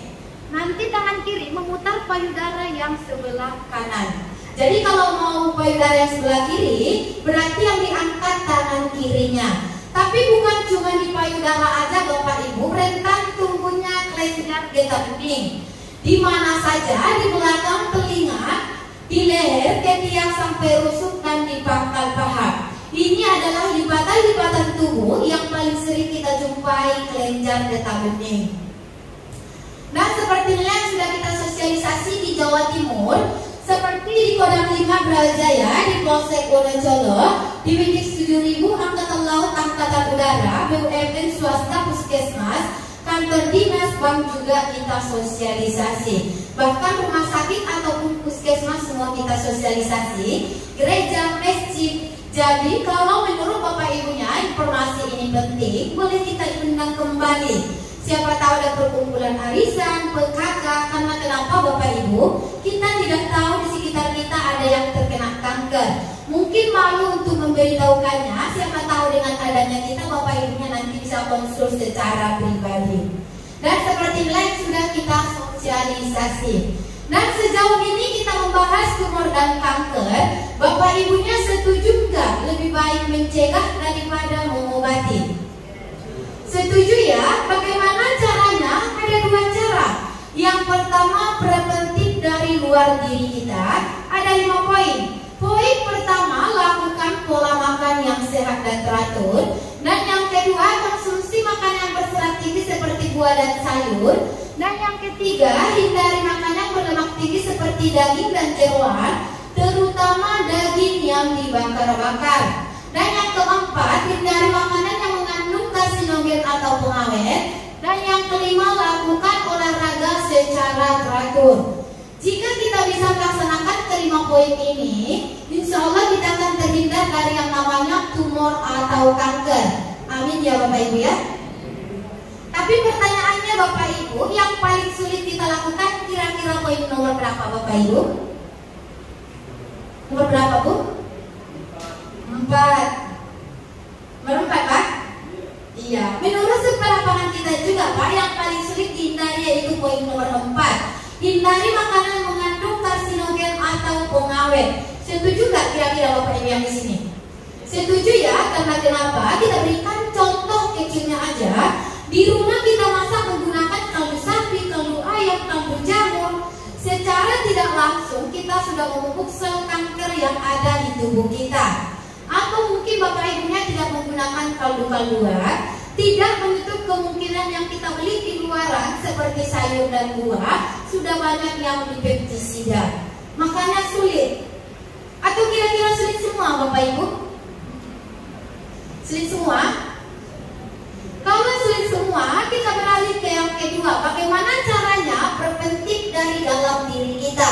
[SPEAKER 3] Nanti tangan kiri memutar payudara yang sebelah kanan. Jadi kalau mau payudara yang sebelah kiri, berarti yang diangkat tangan kirinya. Tapi bukan cuma di payudara aja Bapak Ibu, rentang tumbuhnya kelenjar getah bening. Di mana saja, di belakang telinga, di leher, ketiak sampai rusuk dan di pangkal paha. Ini adalah lipatan-lipatan tubuh yang paling sering kita jumpai kelenjar getah bening. Nah, seperti yang sudah kita sosialisasi di Jawa Timur, seperti di Kodam 5 Brawijaya, di Polsek Wonocolo, di Windik 7000 Angkatan Laut Angkatan Udara, BUMN swasta puskesmas, kantor dinas, bank juga kita sosialisasi. Bahkan rumah sakit ataupun puskesmas semua kita sosialisasi, gereja, masjid. Jadi kalau menurut Bapak Ibunya informasi ini penting, boleh kita undang kembali. Siapa tahu ada perkumpulan arisan, PKK, karena kenapa Bapak Ibu, kita tidak tahu di sekitar kita ada yang terkena kanker. Mungkin malu untuk memberitahukannya, siapa tahu dengan adanya kita Bapak Ibunya nanti bisa konsul secara pribadi. Dan seperti lain sudah kita sosialisasi. Dan sejauh ini kita membahas tumor dan kanker, Bapak Ibunya setuju nggak lebih baik mencegah daripada mengobati? Setuju ya? Bagaimana caranya? Ada dua cara. Yang pertama preventif dari luar diri kita. Ada 5 poin. Poin pertama, lakukan pola makan yang sehat dan teratur. Dan yang kedua, konsumsi makanan yang berserat tinggi seperti buah dan sayur. Dan yang ketiga, hindari makanan berlemak tinggi seperti daging dan jeroan, terutama daging yang dibakar-bakar. Dan yang keempat, hindari makanan yang mengandung karsinogen atau pengawet. Dan yang kelima, lakukan olahraga secara teratur. Jika kita bisa melaksanakan kelima poin ini, insya Allah kita akan terhindar dari yang namanya tumor atau kanker. Amin ya Bapak Ibu ya. Tapi pertanyaannya Bapak Ibu, yang paling sulit kita lakukan kira-kira poin nomor berapa Bapak Ibu? Nomor berapa Bu? 4. Nomor 4 Pak? Iya. Menurut survei lapangan kita juga Pak, yang paling sulit dihindari yaitu poin nomor 4. Hindari makanan mengandung karsinogen atau pengawet. Setuju nggak kira-kira Bapak Ibu yang di sini? Setuju ya? Karena kenapa? Kita berikan contoh kecilnya aja. Di rumah kita masak menggunakan kaldu sapi, kaldu ayam, kaldu jamur. Secara tidak langsung kita sudah memupuk sel kanker yang ada di tubuh kita. Atau mungkin Bapak Ibunya tidak menggunakan kaldu-kalduan, tidak menutup kemungkinan yang kita beli di luaran seperti sayur dan buah sudah banyak yang dipestisida. Makanya sulit. Atau kira-kira sulit semua Bapak Ibu? Sulit semua? Kalau sulit semua, kita beralih ke yang kedua. Bagaimana caranya preventif dari dalam diri kita?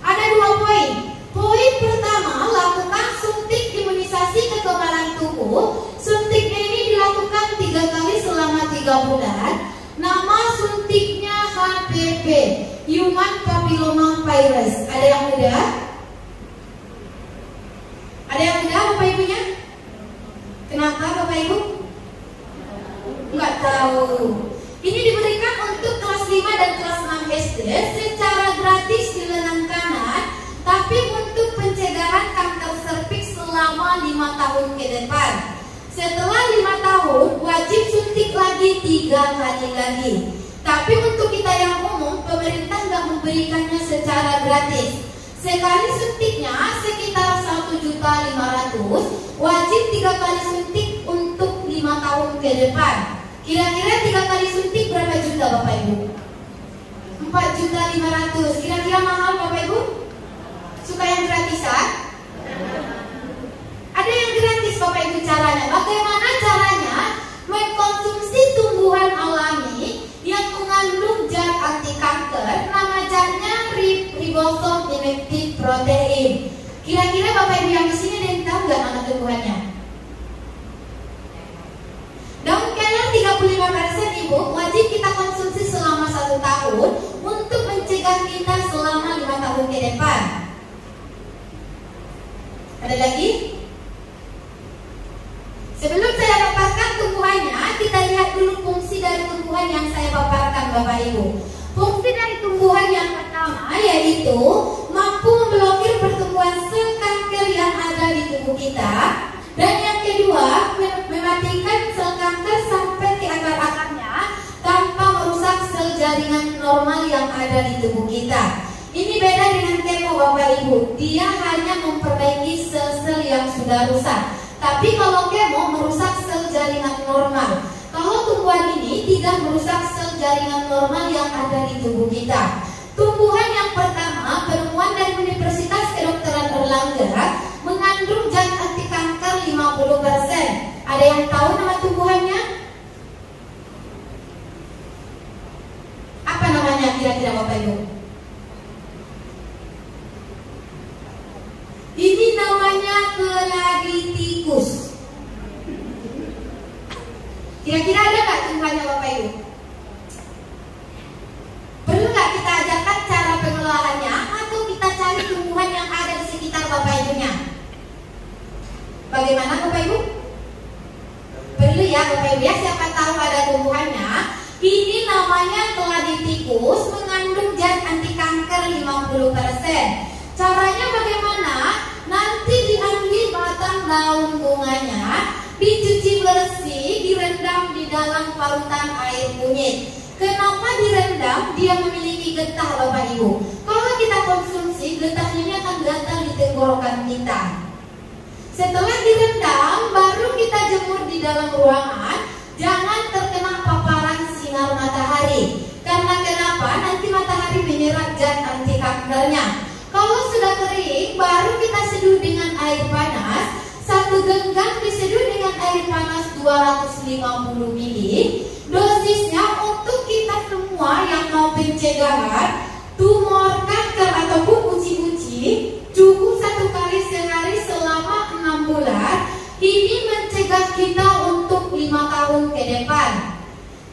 [SPEAKER 3] Ada 2 poin. Poin pertama, lakukan suntik imunisasi kekebalan tubuh. Suntiknya ini dilakukan 3 kali selama 3 bulan. Nama suntiknya HPV, Human Papilloma Virus. Ada yang muda? Ada yang muda Bapak Ibunya? Kenapa Bapak Ibu? Nggak tahu. Ini diberikan untuk kelas 5 dan kelas 6 SD secara gratis di lengan kanan. Tapi untuk pencegahan kanker serviks selama 5 tahun ke depan. Setelah 5 tahun wajib suntik lagi 3 kali lagi. Tapi untuk kita yang umum, pemerintah nggak memberikannya secara gratis. Sekali suntiknya sekitar 1.500.000. Wajib 3 kali suntik untuk 5 tahun ke depan. Kira-kira 3 kali suntik berapa juta Bapak Ibu? 4.500.000. Kira-kira mahal Bapak Ibu? Suka yang gratisan? Ada yang gratis Bapak Ibu caranya. Bagaimana caranya mengkonsumsi tumbuhan alami yang mengandung zat anti kanker? Nama zatnya ribosome inactive protein. Kira-kira Bapak Ibu yang di sini ada yang tahu nggak nama tumbuhannya? Daun kelor 35% Ibu wajib kita konsumsi selama 1 tahun untuk mencegah kita selama 5 tahun ke depan. Ada lagi? Sebelum saya paparkan tumbuhannya, kita lihat dulu fungsi dari tumbuhan yang saya paparkan Bapak Ibu. Fungsi dari tumbuhan yang pertama yaitu mampu memblokir pertumbuhan sel kanker yang ada di tubuh kita. Dan yang kedua, mematikan sel kanker sampai ke akar-akarnya tanpa merusak sel jaringan normal yang ada di tubuh kita. Ini beda dengan kemo Bapak Ibu. Dia hanya memperbaiki sel-sel yang sudah rusak. Tapi kalau kemo merusak sel jaringan normal. Kalau tumbuhan ini tidak merusak sel jaringan normal yang ada di tubuh kita. Tumbuhan yang pertama, penemuan dari Universitas Kedokteran Erlangga, mengandung zat anti kanker 50%. Ada yang tahu nama tumbuhannya? Apa namanya kira-kira Bapak Ibu? Ini namanya keladi tikus. Kira-kira ada nggak tumbuhannya Bapak Ibu? Perlu nggak kita ajarkan cara pengelolaannya atau kita cari tumbuhan yang ada di sekitar Bapak Ibunya? Bagaimana Bapak Ibu? Perlu ya Bapak Ibu ya, siapa tahu ada tumbuhannya. Ini namanya keladi tikus, mengandung zat anti kanker 50%. Caranya bagaimana? Nanti diambil batang daun bunganya, dicuci bersih, direndam di dalam parutan air kunyit. Kenapa direndam? Dia memiliki getah Bapak Ibu. Kalau kita konsumsi, getahnya ini akan gatal di tenggorokan kita. Setelah direndam, baru kita jemur di dalam ruangan. Jangan terkena paparan sinar matahari. Karena kenapa? Nanti matahari menyerap zat anti kankernya. Kalau sudah kering, baru kita seduh dengan air panas. 1 genggam diseduh dengan air panas 250 ml. Dosisnya untuk kita semua yang mau pencegahan tumor kanker ataupun uci-uci, cukup 1 kali sehari selama 6 bulan. Ini mencegah kita untuk 5 tahun ke depan.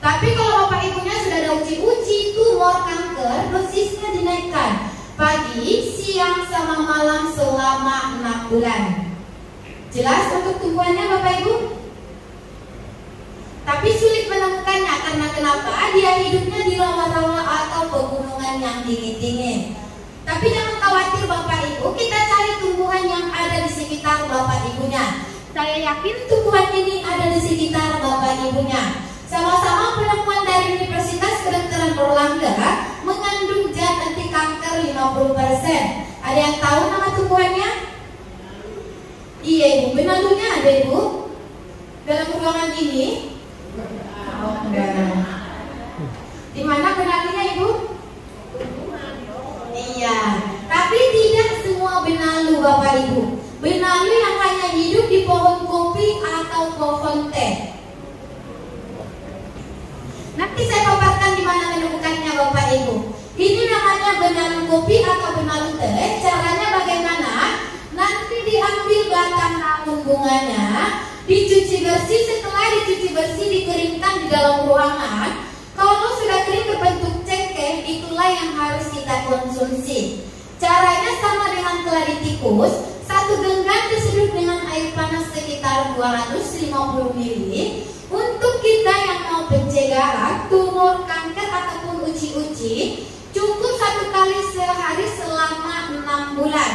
[SPEAKER 3] Tapi kalau Bapak Ibunya sudah ada uci-uci tumor kanker, dosisnya dinaikkan pagi, siang, sama malam selama 6 bulan. Jelas untuk tumbuhannya Bapak Ibu? Tapi sulit menemukannya karena kenapa? Dia hidupnya di rawa-rawa atau pegunungan yang dingin-dingin. Tapi jangan khawatir Bapak Ibu, kita cari tumbuhan yang ada di sekitar Bapak Ibunya. Saya yakin tumbuhan ini ada di sekitar Bapak Ibunya. Sama-sama penemuan dari Universitas Kedokteran Erlangga, mengandung zat anti kanker 50%. Ada yang tahu nama tumbuhannya? Iya Ibu, benalunya ada Ibu? Dalam ruangan ini? Oh, enggak. Di mana benalunya Ibu? Iya, tapi tidak semua benalu Bapak Ibu. Benalu yang hanya hidup di pohon kopi atau pohon teh. Nanti saya paparkan di mana menemukannya Bapak Ibu. Ini namanya benalu kopi atau benalu teh. Caranya bagaimana? Nanti diambil batang daun bunganya, dicuci bersih. Setelah dicuci bersih, dikeringkan di dalam ruangan. Kalau sudah kering berbentuk cengkeh, itulah yang harus kita konsumsi. Caranya sama dengan keladi tikus. 1 genggam diseduh dengan air panas sekitar 250 ml. Untuk kita yang mau pencegahan tumor kanker ataupun uci-uci, cukup 1 kali sehari selama 6 bulan.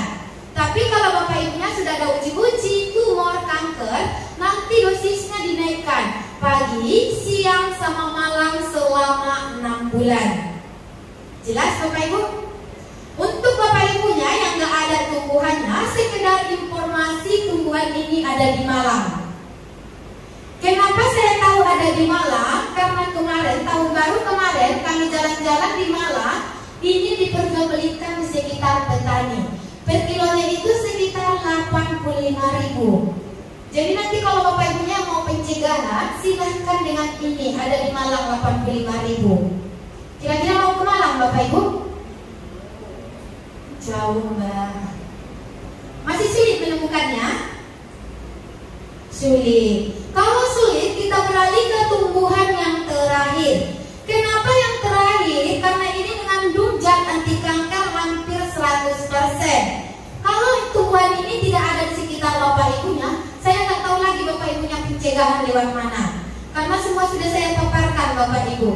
[SPEAKER 3] Tapi kalau Bapak Ibunya sudah ada uci-uci tumor kanker, nanti dosisnya dinaikkan pagi, siang, sama malam selama 6 bulan. Jelas Bapak Ibu? Untuk Bapak Ibunya yang gak ada tumbuhannya, sekedar informasi tumbuhan ini ada di Malang. Kenapa saya tahu ada di Malang? Karena kemarin, tahun baru kemarin, kami jalan-jalan di Malang. Ini diperjualbelikan di sekitar petani. Ibu. Jadi nanti kalau Bapak Ibunya mau pencegahan, silahkan dengan ini, ada di Malang 85.000. Kira-kira mau ke Malang Bapak Ibu? Jauh Mbak. Masih sulit menemukannya? Sulit. Kalau sulit, kita beralih ke tumbuhan yang terakhir. Kenapa yang terakhir? Karena ini mengandung zat anti kanker hampir 100%. Kalau tumbuhan ini tidak ada di sekitar Bapak Ibunya, saya nggak tahu lagi Bapak Ibunya pencegahan lewat mana. Karena semua sudah saya paparkan Bapak Ibu.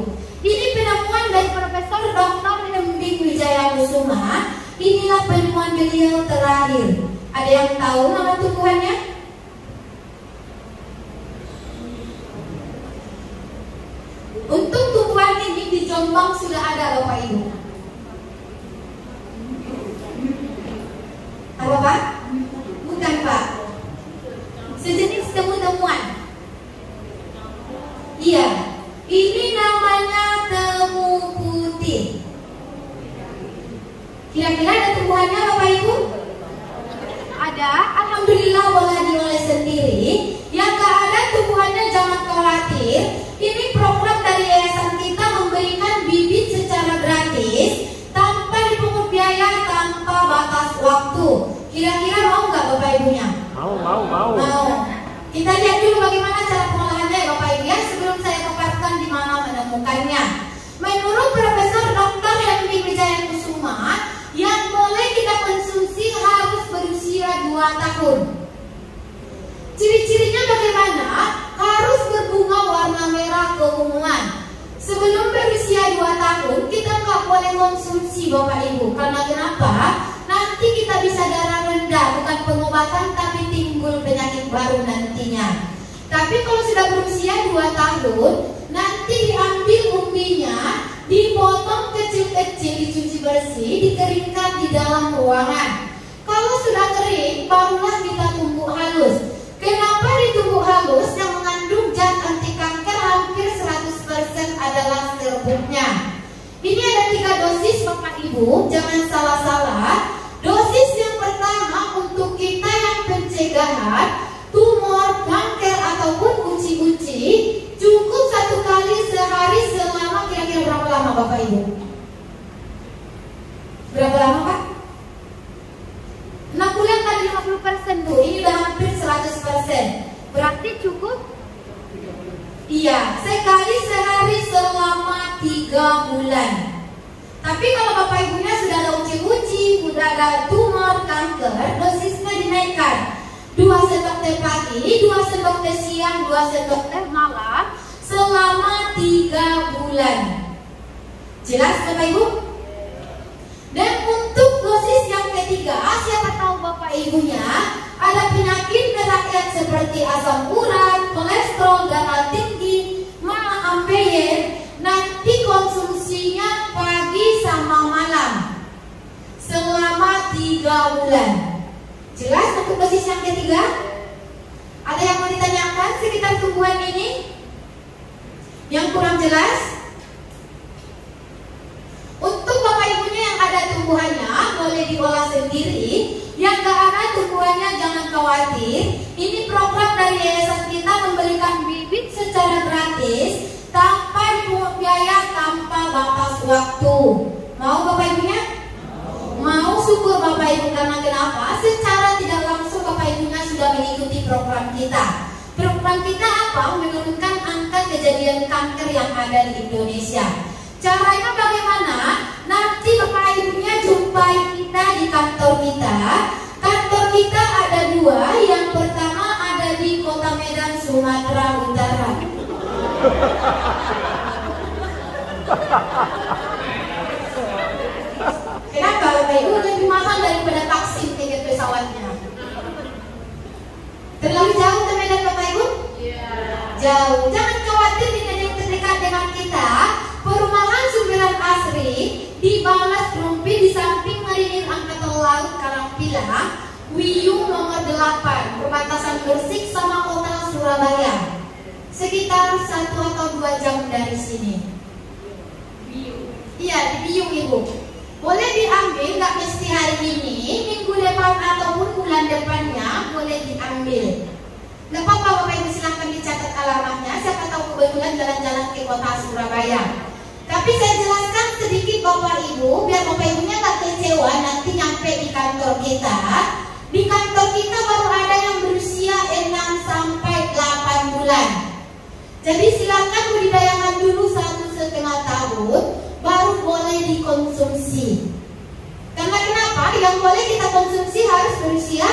[SPEAKER 3] Ini penemuan dari Profesor Dr. M.D. Wijayakusuma. Inilah penemuan beliau terakhir. Ada yang tahu nama tumbuhannya? Untuk tumbuhan ini di Jombang sudah ada Bapak Ibu. Apa Pak? Bukan Pak. Sejenis temu-temuan. Iya, ini namanya temu putih. Kira-kira ada tumbuhannya Bapak Ibu? Ada, alhamdulillah boleh diolah sendiri. Yang gak ada tumbuhannya jangan khawatir. Ini program dari yayasan kita memberikan bibit secara gratis, tanpa dipungut biaya, tanpa batas waktu. Kira-kira mau nggak Bapak Ibunya? Mau. Kita lihat dulu bagaimana cara pengolahannya ya Bapak Ibu ya, sebelum saya paparkan di mana menemukannya. Menurut Profesor Dr. M.D. Wijayakusuma, yang boleh kita konsumsi harus berusia 2 tahun. Ciri-cirinya bagaimana? Harus berbunga warna merah keunguan. Sebelum berusia 2 tahun, kita nggak boleh konsumsi Bapak Ibu. Karena kenapa? Nanti kita bisa darah rendah, bukan pengobatan tapi timbul penyakit baru nantinya. Tapi kalau sudah berusia 2 tahun, nanti diambil umbinya, dipotong kecil-kecil, dicuci bersih, dikeringkan di dalam ruangan. Kalau sudah kering, barulah kita tumbuk halus. Kenapa ditumbuk halus? Yang mengandung zat anti kanker hampir 100% adalah serbuknya. Ini ada 3 dosis Bapak Ibu, jangan salah-salah. Dosis yang pertama untuk kita yang pencegahan tumor, kanker ataupun uci-uci, cukup 1 kali sehari selama kira-kira berapa lama Bapak Ibu? Berapa lama Pak? 6 bulan kali 50% tuh, ini udah hampir 100%. Berarti cukup? Iya, sekali sehari selama 3 bulan. Tapi kalau Bapak Ibunya sudah ada uci-uci, sudah ada tumor, kanker, dosisnya dinaikkan. 2 sendok teh pagi, 2 sendok teh siang, 2 sendok teh malam selama 3 bulan. Jelas Bapak Ibu? Dan untuk dosis yang ketiga, siapa tahu Bapak Ibunya ada penyakit berakiat seperti asam urat, kolesterol, darah tinggi, ambeien. Nanti konsumsinya pagi sama malam selama 3 bulan. Jelas untuk dosis yang ketiga? Ada yang mau ditanyakan sekitar tumbuhan ini? Yang kurang jelas? Untuk Bapak Ibunya yang ada tumbuhannya boleh diolah sendiri. Yang gak ada tumbuhannya jangan khawatir. Ini program dari yayasan kita memberikan bibit secara gratis, tanpa dipungut biaya, tanpa batas waktu. Mau Bapak Ibunya? Mau, syukur Bapak Ibu. Karena kenapa? Secara tidak langsung Bapak Ibunya sudah mengikuti program kita. Program kita apa? Menurunkan angka kejadian kanker yang ada di Indonesia. Caranya bagaimana? Nanti Bapak Ibunya jumpai kita di kantor kita. Kantor kita ada 2. Yang pertama ada di Kota Medan, Sumatera Utara. Kenapa Bapak Ibu? Lebih mahal daripada vaksin tiket pesawatnya. Terlalu jauh ke Medan Bapak Ibu? Jauh. Jangan khawatir, di Medan terdekat dengan kita. Perumahan Sumberan Asri di Balas Rumpi di samping Marinir Angkatan Laut Karangpilang, Wiyung nomor 8, perbatasan Gresik sama kota Surabaya. Sekitar 1 atau 2 jam dari sini. Iya, di Biyung Ibu. Boleh diambil, nggak mesti hari ini, minggu depan depan ataupun bulan depannya boleh diambil. Nggak apa-apa Bapak Ibu, silahkan dicatat alamatnya. Siapa tahu kebetulan jalan-jalan ke kota Surabaya. Tapi saya jelaskan sedikit Bapak Ibu, biar Bapak Ibunya nggak kecewa nanti nyampe di kantor kita. Di kantor kita baru ada yang berusia 6 sampai 8 bulan. Jadi silakan budidayakan dulu 1,5 tahun, baru boleh dikonsumsi. Karena kenapa? Yang boleh kita konsumsi harus berusia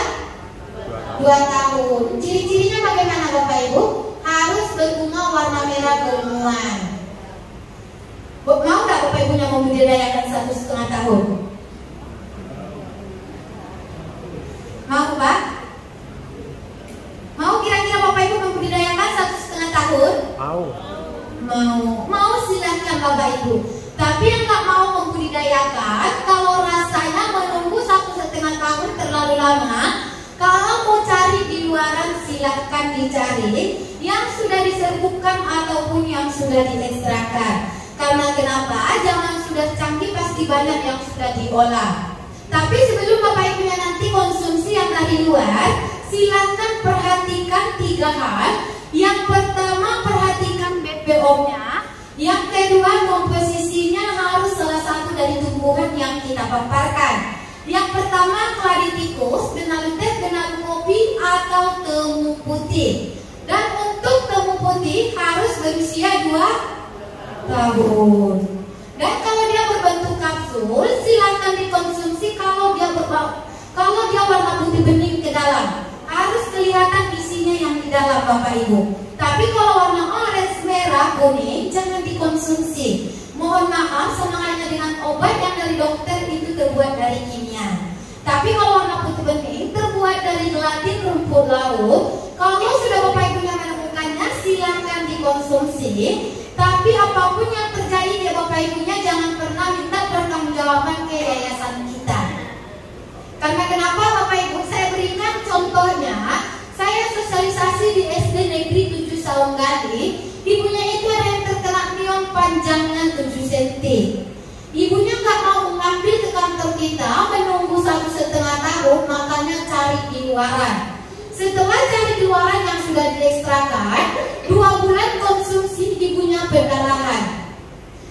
[SPEAKER 3] 2 tahun. Ciri-cirinya bagaimana Bapak Ibu? Harus berbunga warna merah keunguan. Mau nggak Bapak Ibunya membudidayakan 1,5 tahun? Mau Pak? Mau kira-kira Bapak Ibu membudidayakan 1,5 tahun? Mau silakan Bapak Ibu. Tapi yang nggak mau membudidayakan, kalau rasanya menunggu 1,5 tahun terlalu lama, kalau mau cari di luaran silakan dicari yang sudah diserbukan ataupun yang sudah diekstrakan. Karena kenapa? Zaman sudah canggih pasti banyak yang sudah diolah. Tapi sebelum Bapak Ibunya nanti konsumsi yang dari luar, silakan perhatikan 3 hal. Yang pertama, perhatikan BPOM-nya. Yang kedua, komposisinya harus salah satu dari tumbuhan yang kita paparkan. Yang pertama, keladi tikus, benalu teh, benalu kopi, atau temu putih. Dan untuk temu putih harus berusia 2 tahun. Dan kalau dia berbentuk kapsul, silakan dikonsumsi. Kalau dia warna putih bening ke dalam, harus kelihatan isinya yang di dalam Bapak Ibu. Tapi kalau warna orange, merah, kuning, jangan dikonsumsi. Mohon maaf, sama halnya dengan obat yang dari dokter itu terbuat dari kimia. Tapi kalau warna putih bening terbuat dari gelatin rumput laut. Kalau sudah Bapak Ibunya menemukannya, silakan dikonsumsi. Tapi apapun yang terjadi di Bapak Ibunya, jangan pernah minta pertanggungjawaban ke yayasan kita. Karena kenapa Bapak Ibu? Saya berikan contohnya. Saya sosialisasi di SD Negeri 7 Saunggali. Ibunya itu ada yang terkena pion panjangnya 7 cm. Ibunya nggak mau mengambil ke kantor kita, menunggu 1,5 tahun, makanya cari di luaran. Setelah cari di luaran yang sudah diekstrakan, 2 bulan konsumsi, ibunya pendarahan.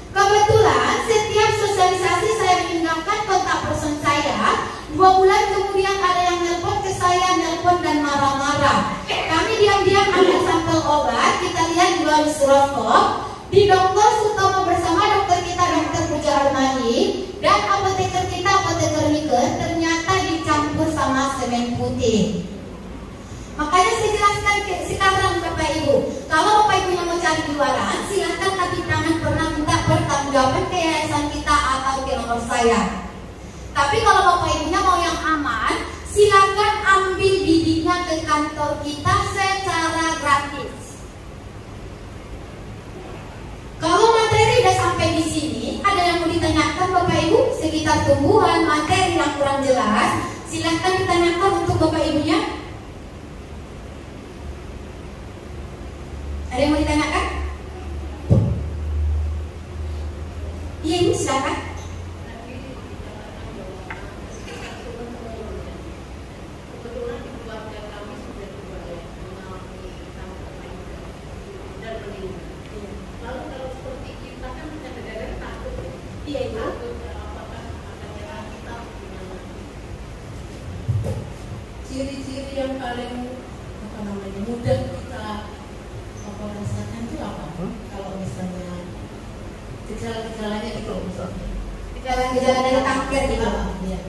[SPEAKER 3] Kebetulan setiap sosialisasi saya meninggalkan kontak person saya. 2 bulan kemudian ada yang nelpon ke saya, nelpon dan marah-marah. Kami diam-diam ambil sampel obat, kita lihat di luar mikroskop. Di Dr. Sutomo bersama dokter kita Dr. Puja Armani dan apoteker kita apoteker Mika, ternyata dicampur sama semen putih. Makanya saya jelaskan sekarang Bapak Ibu, kalau Bapak Ibunya mau cari di luaran, silakan, tapi jangan pernah minta pertanggungjawaban ke yayasan kita atau ke nomor saya. Tapi kalau Bapak Ibunya mau yang aman, silakan ambil bibitnya ke kantor kita secara gratis. Kalau materi udah sampai di sini, ada yang mau ditanyakan Bapak Ibu sekitar tumbuhan, materi yang kurang jelas, silakan ditanyakan untuk Bapak Ibunya. Ada yang mau ditanyakan? Iya Ibu, silakan.
[SPEAKER 4] Ciri-ciri yang paling mudah kita rasakan itu apa? Kalau misalnya gejala-gejalanya itu,
[SPEAKER 3] Gejala-gejala dari kanker itu.
[SPEAKER 4] Iya.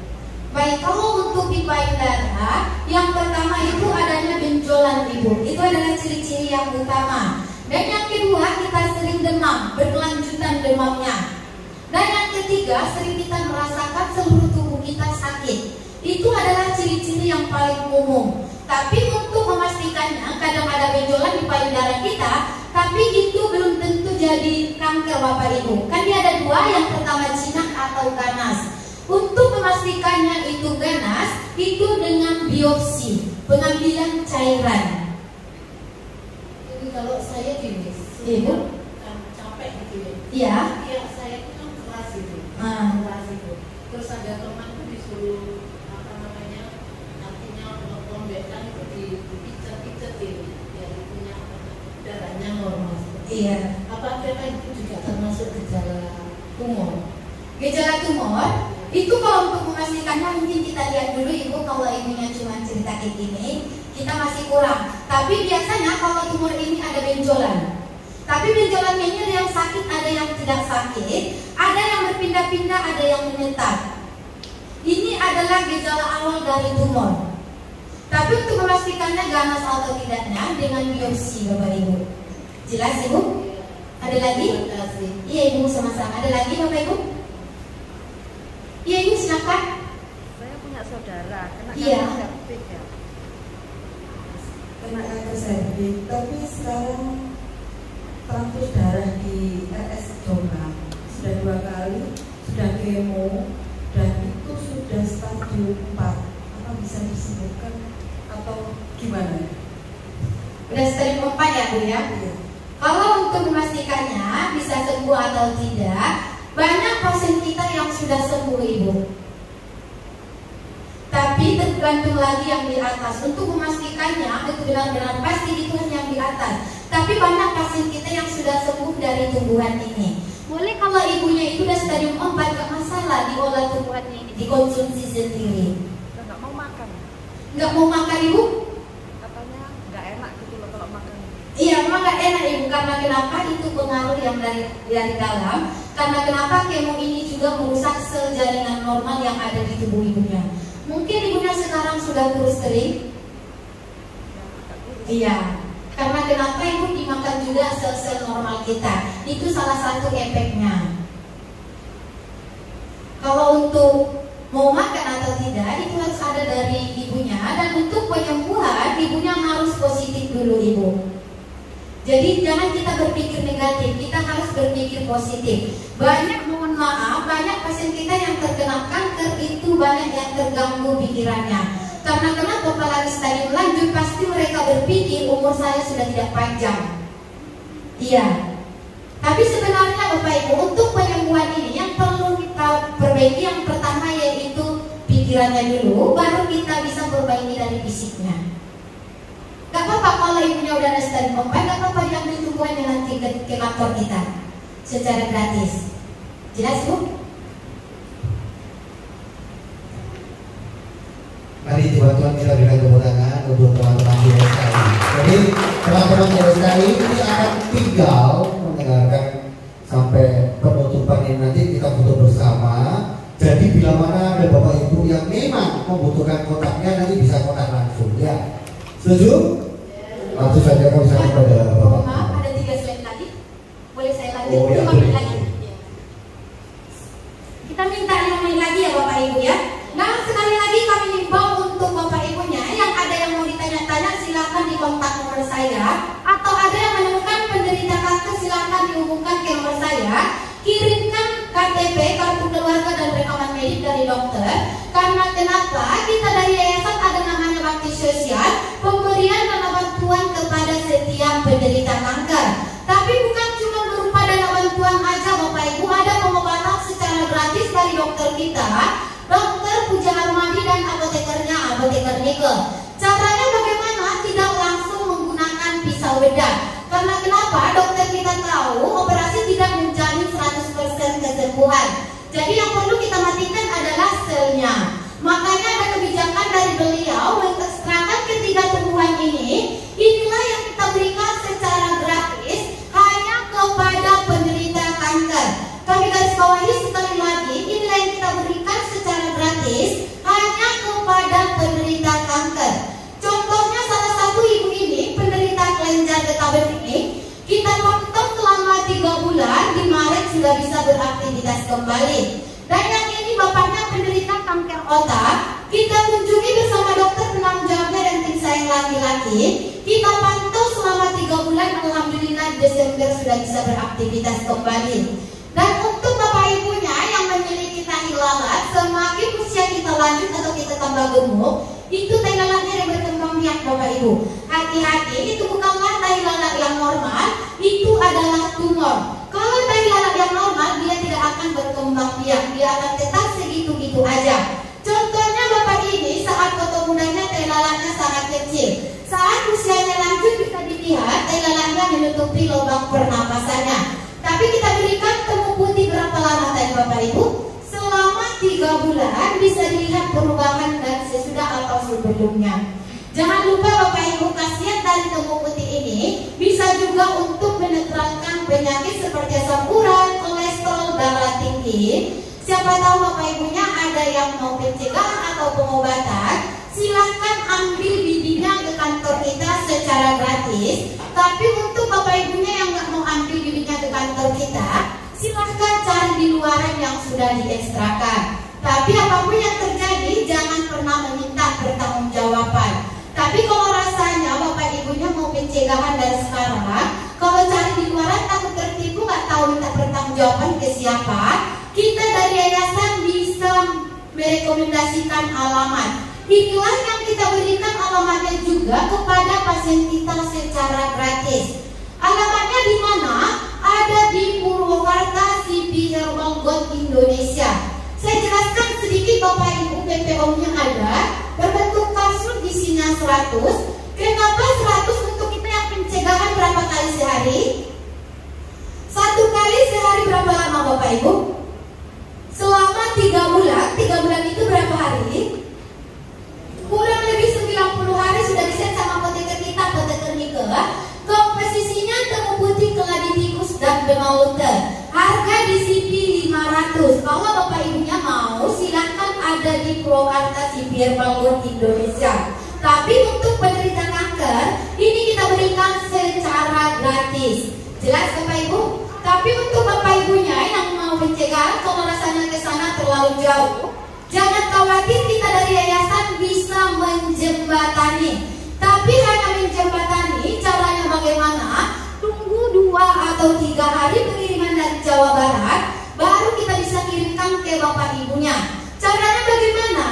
[SPEAKER 3] Baik, kalau untuk di payudara, yang pertama itu adanya benjolan Ibu. Itu adalah ciri-ciri yang utama. Dan yang kedua, kita sering demam, berkelanjutan demamnya. Dan yang ketiga, sering kita merasakan seluruh tubuh kita sakit. Itu adalah ciri-ciri yang paling umum. Tapi untuk memastikannya, kadang ada benjolan di payudara kita, tapi itu belum tentu jadi kanker Bapak Ibu. Kan dia ada 2, yang pertama jinak atau ganas. Untuk memastikannya itu ganas, itu dengan biopsi, pengambilan cairan.
[SPEAKER 4] Jadi kalau saya gini,
[SPEAKER 3] Ibu,
[SPEAKER 4] capek gitu ya.
[SPEAKER 3] iya.
[SPEAKER 4] Iya, saya itu kan keras itu. Keras itu. Terus ada teman tuh disuruh
[SPEAKER 3] tumor, itu kalau untuk memastikannya mungkin kita lihat dulu ibu, kalau ibunya cuma cerita kayak gini, kita masih kurang. Tapi biasanya kalau tumor ini ada benjolan. Tapi benjolannya ini ada yang sakit, ada yang tidak sakit, ada yang berpindah-pindah, ada yang menetap. Ini adalah gejala awal dari tumor. Tapi untuk memastikannya ganas atau tidaknya dengan biopsi Bapak Ibu. Jelas Ibu? Ada lagi? Iya Ibu, sama-sama. Ada lagi Bapak Ibu? Iya Ibu, silakan.
[SPEAKER 2] Saya punya saudara kena
[SPEAKER 3] Iya.
[SPEAKER 2] kanker cervix ya.
[SPEAKER 5] Kena kanker cervix, tapi sekarang transfus darah di RS Jombang sudah 2 kali, sudah kemo, dan itu sudah stadium 4. Apa bisa disembuhkan atau gimana?
[SPEAKER 3] Udah stadium 4 ya Bu ya?
[SPEAKER 5] Iya.
[SPEAKER 3] Kalau untuk memastikannya bisa sembuh atau tidak, banyak pasien kita yang sudah sembuh Ibu. Tapi tergantung lagi yang di atas. Untuk memastikannya itu benar-benar pasti itu hanya yang di atas. Tapi banyak pasien kita yang sudah sembuh dari tumbuhan ini. Boleh kalau ibunya itu udah stadium 4, gak masalah diolah tumbuhannya ini, dikonsumsi sendiri.
[SPEAKER 2] Nggak mau makan.
[SPEAKER 3] Nggak mau makan Ibu?
[SPEAKER 2] Katanya nggak enak gitu loh kalau makan.
[SPEAKER 3] Iya, memang gak enak Ibu. Karena kenapa? Itu pengaruh yang dari dalam. Karena kenapa kemo ini juga merusak sel jaringan normal yang ada di tubuh ibunya. Mungkin ibunya sekarang sudah kurus kering. Iya. Karena kenapa Ibu dimakan juga sel-sel normal kita. Itu salah satu efeknya. Kalau untuk mau makan atau tidak, itu harus ada dari ibunya. Dan untuk penyembuhan, ibunya harus positif dulu Ibu. Jadi jangan kita berpikir negatif, kita harus berpikir positif. Banyak, mohon maaf, banyak pasien kita yang terkena kanker itu banyak yang terganggu pikirannya. Karena kenapa? Apalagi stadium lanjut, pasti mereka berpikir umur saya sudah tidak panjang. Iya. Tapi sebenarnya Bapak Ibu, untuk penyembuhan ini yang perlu kita perbaiki yang pertama yaitu pikirannya dulu, baru kita bisa perbaiki dari fisiknya. Gak apa-apa kalau ibunya udah ada stadium 4, gak apa-apa diambil tumbuhannya nanti ke kantor kita secara gratis. Jelas Bu?
[SPEAKER 6] Mari teman-teman kita berikan tepuk tangan untuk teman-teman di SKI. Jadi teman-teman di SKI ini akan tinggal mendengarkan sampai penutupan ini, nanti kita foto bersama. Jadi bila mana ada Bapak Ibu yang memang membutuhkan kontaknya, nanti bisa kontak langsung ya. Setuju? Langsung saja kami sampaikan kepada Bapak.
[SPEAKER 3] Maaf, ada 3 slide lagi. Boleh saya lanjut?
[SPEAKER 6] Oh, ya,
[SPEAKER 3] 5
[SPEAKER 6] boleh.
[SPEAKER 3] menit lagi. Kita minta 5 menit lagi ya Bapak Ibu ya. Nah, sekali lagi kami himbau untuk Bapak Ibunya yang ada yang mau ditanya-tanya, silakan dikontak nomor saya. Atau ada yang menemukan penderita kanker, silakan dihubungkan ke nomor saya. Kirimkan KTP, kartu keluarga dan rekaman medik dari dokter. Karena kenapa? Kita dari yayasan ada namanya bakti sosial, pemberian dana bantuan kepada setiap penderita kanker. Tapi bukan cuma berupa dana bantuan aja Bapak Ibu, ada pengobatan secara gratis dari dokter kita, Dokter Puja Armadi dan apotekernya, apoteker Nike. Caranya bagaimana? Tidak langsung menggunakan pisau bedah. Karena kenapa? Dokter kita tahu operasi tidak menjamin 100% kesembuhan. Jadi yang perlu kita matikan adalah selnya. Makanya ada kebijakan dari beliau mengekstrakan ketiga tumbuhan ini. Inilah yang kita berikan secara gratis hanya kepada penderita kanker. Kami garis bawahi sekali lagi, inilah yang kita berikan secara gratis hanya kepada penderita kanker. Contohnya salah satu ibu ini penderita kelenjar getah bening. Kita pantau selama 3 bulan, di Maret sudah bisa beraktivitas kembali. Dan yang ini bapaknya penderita kanker otak. Kita kunjungi bersama dokter penanggung jawabnya dan tim sayang laki-laki. Kita pantau selama 3 bulan, alhamdulillah Desember sudah bisa beraktivitas kembali. Dan untuk Bapak Ibunya yang memiliki tahi lalat, semakin usia kita lanjut atau kita tambah gemuk, itu tahi lalatnya yang berkembang biak Bapak Ibu. Hati-hati, itu bukanlah tahi lalat yang normal, itu adalah tumor. Kalau tahi lalat yang normal, dia tidak akan berkembang biak, dia akan tetap segitu-gitu aja. Contohnya Bapak ini saat foto mudanya tahi lalatnya sangat kecil. Saat usianya lanjut bisa dilihat tahi lalatnya menutupi lubang pernapasannya. Tapi kita berikan temu putih berapa lama tadi Bapak Ibu? Selama bulan bisa dilihat perubahan dan sesudah atau sebelumnya. Jangan lupa Bapak Ibu, khasiat dari temu putih ini bisa juga untuk menetralkan penyakit seperti asam urat, kolesterol, darah tinggi. Siapa tahu Bapak Ibunya ada yang mau pencegahan atau pengobatan, silahkan ambil bibinya ke kantor kita secara gratis. Tapi untuk Bapak Ibunya yang nggak mau ambil bibinya ke kantor kita, silahkan cari di luaran yang sudah diekstrakan. Tapi apapun yang terjadi, jangan pernah meminta pertanggungjawaban. Tapi kalau rasanya Bapak Ibunya mau pencegahan dari sekarang, kalau cari di luaran takut tertipu, nggak tahu minta pertanggungjawaban ke siapa, kita dari yayasan bisa merekomendasikan alamat. Inilah yang kita berikan alamatnya juga kepada pasien kita secara gratis. Alamatnya di mana? Ada di Purwakarta CP Herbal Gold Indonesia. Saya jelaskan sedikit Bapak Ibu, BPOM-nya ada berbentuk kapsul, isinya 100. Kenapa 100? Untuk kita yang pencegahan berapa kali sehari? 1 kali sehari berapa lama Bapak Ibu? Selama 3 bulan. 3 bulan itu berapa hari? Kurang lebih 90 hari sudah diset sama apoteker kita, apoteker Nike. Komposisinya temu putih, keladi tikus, dan bemauten. Harga di CP 500. Kalau Bapak Ibunya mau, silakan ada di Purwakarta CP Herbal Gold Indonesia. Tapi untuk penderita kanker, ini kita berikan secara gratis. Jelas Bapak Ibu? Tapi untuk Bapak Ibunya yang mau pencegahan, kalau rasanya ke sana terlalu jauh, jangan khawatir, kita dari yayasan bisa menjembatani. Tapi hanya menjembatani, caranya bagaimana? Tunggu 2 atau 3 hari pengiriman dari Jawa Barat, baru kita bisa kirimkan ke Bapak Ibunya. Caranya bagaimana?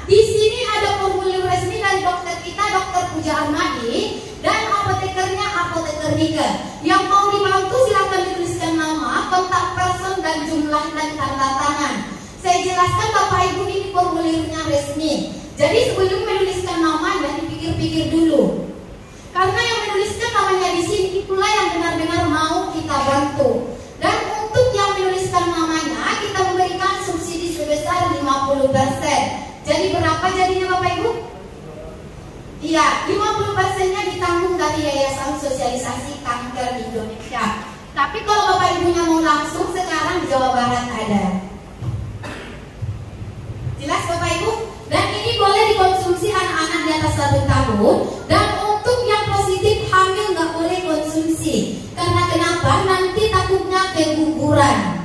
[SPEAKER 3] Di sini ada formulir resmi dari dokter kita, Dokter Puja Armadi, dan apotekernya apoteker Nike. Yang mau dibantu silakan dituliskan nama, kontak person, dan jumlah dan tanda tangan. Saya jelaskan Bapak Ibu, ini formulirnya resmi. Jadi sebelum menuliskan nama, dan dipikir-pikir dulu. Karena yang menuliskan namanya di sini itulah yang benar-benar mau kita bantu. Dan untuk yang menuliskan namanya, kita memberikan subsidi sebesar 50%. Jadi berapa jadinya Bapak Ibu? Iya, 50%-nya ditanggung dari Yayasan Sosialisasi Kanker Indonesia. Tapi kalau Bapak Ibunya mau langsung, sekarang di Jawa Barat ada. Jelas Bapak Ibu? Dan ini boleh dikonsumsi anak-anak di atas 1 tahun. Dan untuk yang positif hamil nggak boleh konsumsi. Karena kenapa? Nanti takutnya keguguran.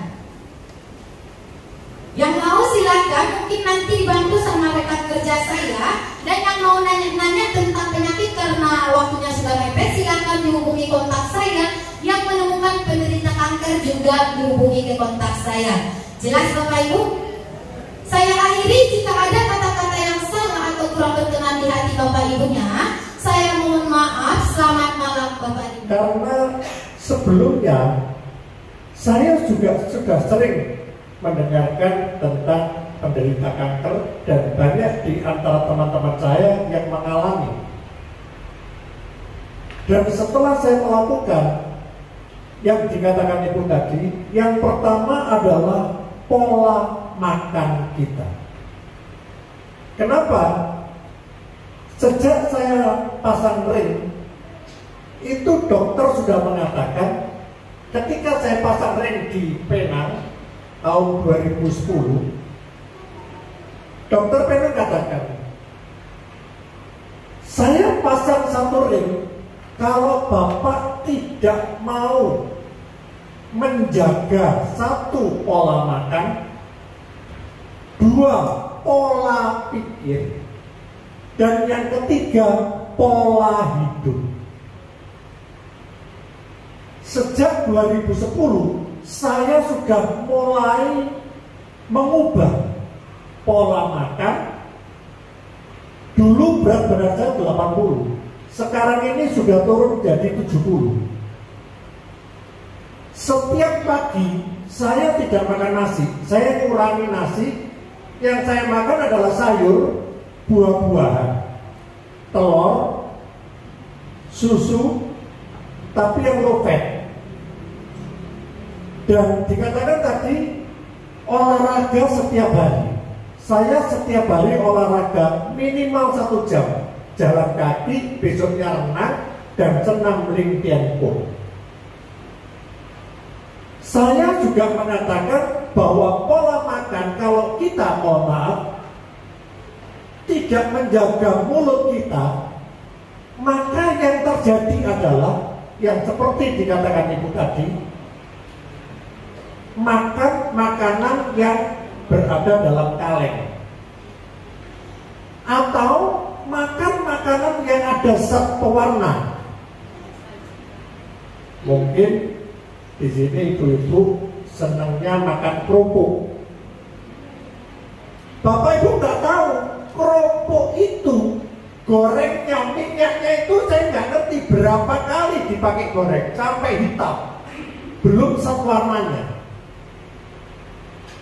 [SPEAKER 3] Yang mau silakan, mungkin nanti dibantu sama rekan kerja saya. Dan yang mau nanya-nanya tentang penyakit karena waktunya sudah mepet, silakan dihubungi kontak saya. Yang menemukan penderita kanker juga dihubungi ke kontak saya. Jelas Bapak Ibu? Saya akhiri, jika ada kata-kata yang salah atau kurang berkenan di hati Bapak Ibunya, saya mohon maaf. Selamat malam Bapak Ibu.
[SPEAKER 7] Karena sebelumnya saya juga sudah sering mendengarkan tentang penderita kanker, dan banyak di antara teman-teman saya yang mengalami. Dan setelah saya melakukan yang dikatakan Ibu tadi, yang pertama adalah pola makan kita. Kenapa? Sejak saya pasang ring, itu dokter sudah mengatakan, ketika saya pasang ring di Penang tahun 2010, dokter Penang katakan, saya pasang 1 ring, kalau Bapak tidak mau menjaga 1 pola makan, 2 pola pikir, dan yang ketiga pola hidup. Sejak 2010 saya sudah mulai mengubah pola makan. Dulu berat badan saya 80, sekarang ini sudah turun jadi 70. Setiap pagi saya tidak makan nasi, saya kurangi nasi. Yang saya makan adalah sayur, buah-buahan, telur, susu, tapi yang low fat. Dan dikatakan tadi olahraga setiap hari. saya setiap hari olahraga minimal 1 jam, jalan kaki, besoknya renang, dan senam limpianku. Saya juga mengatakan bahwa pola makan kalau kita, mohon maaf, tidak menjaga mulut kita, maka yang terjadi adalah yang seperti dikatakan ibu tadi, makan makanan yang berada dalam kaleng, atau makan makanan yang ada zat pewarna. Mungkin di sini ibu-ibu senangnya makan kerupuk. Bapak ibu nggak tahu kerupuk itu gorengnya, minyaknya itu saya nggak ngerti berapa kali dipakai goreng sampai hitam, belum zat warnanya.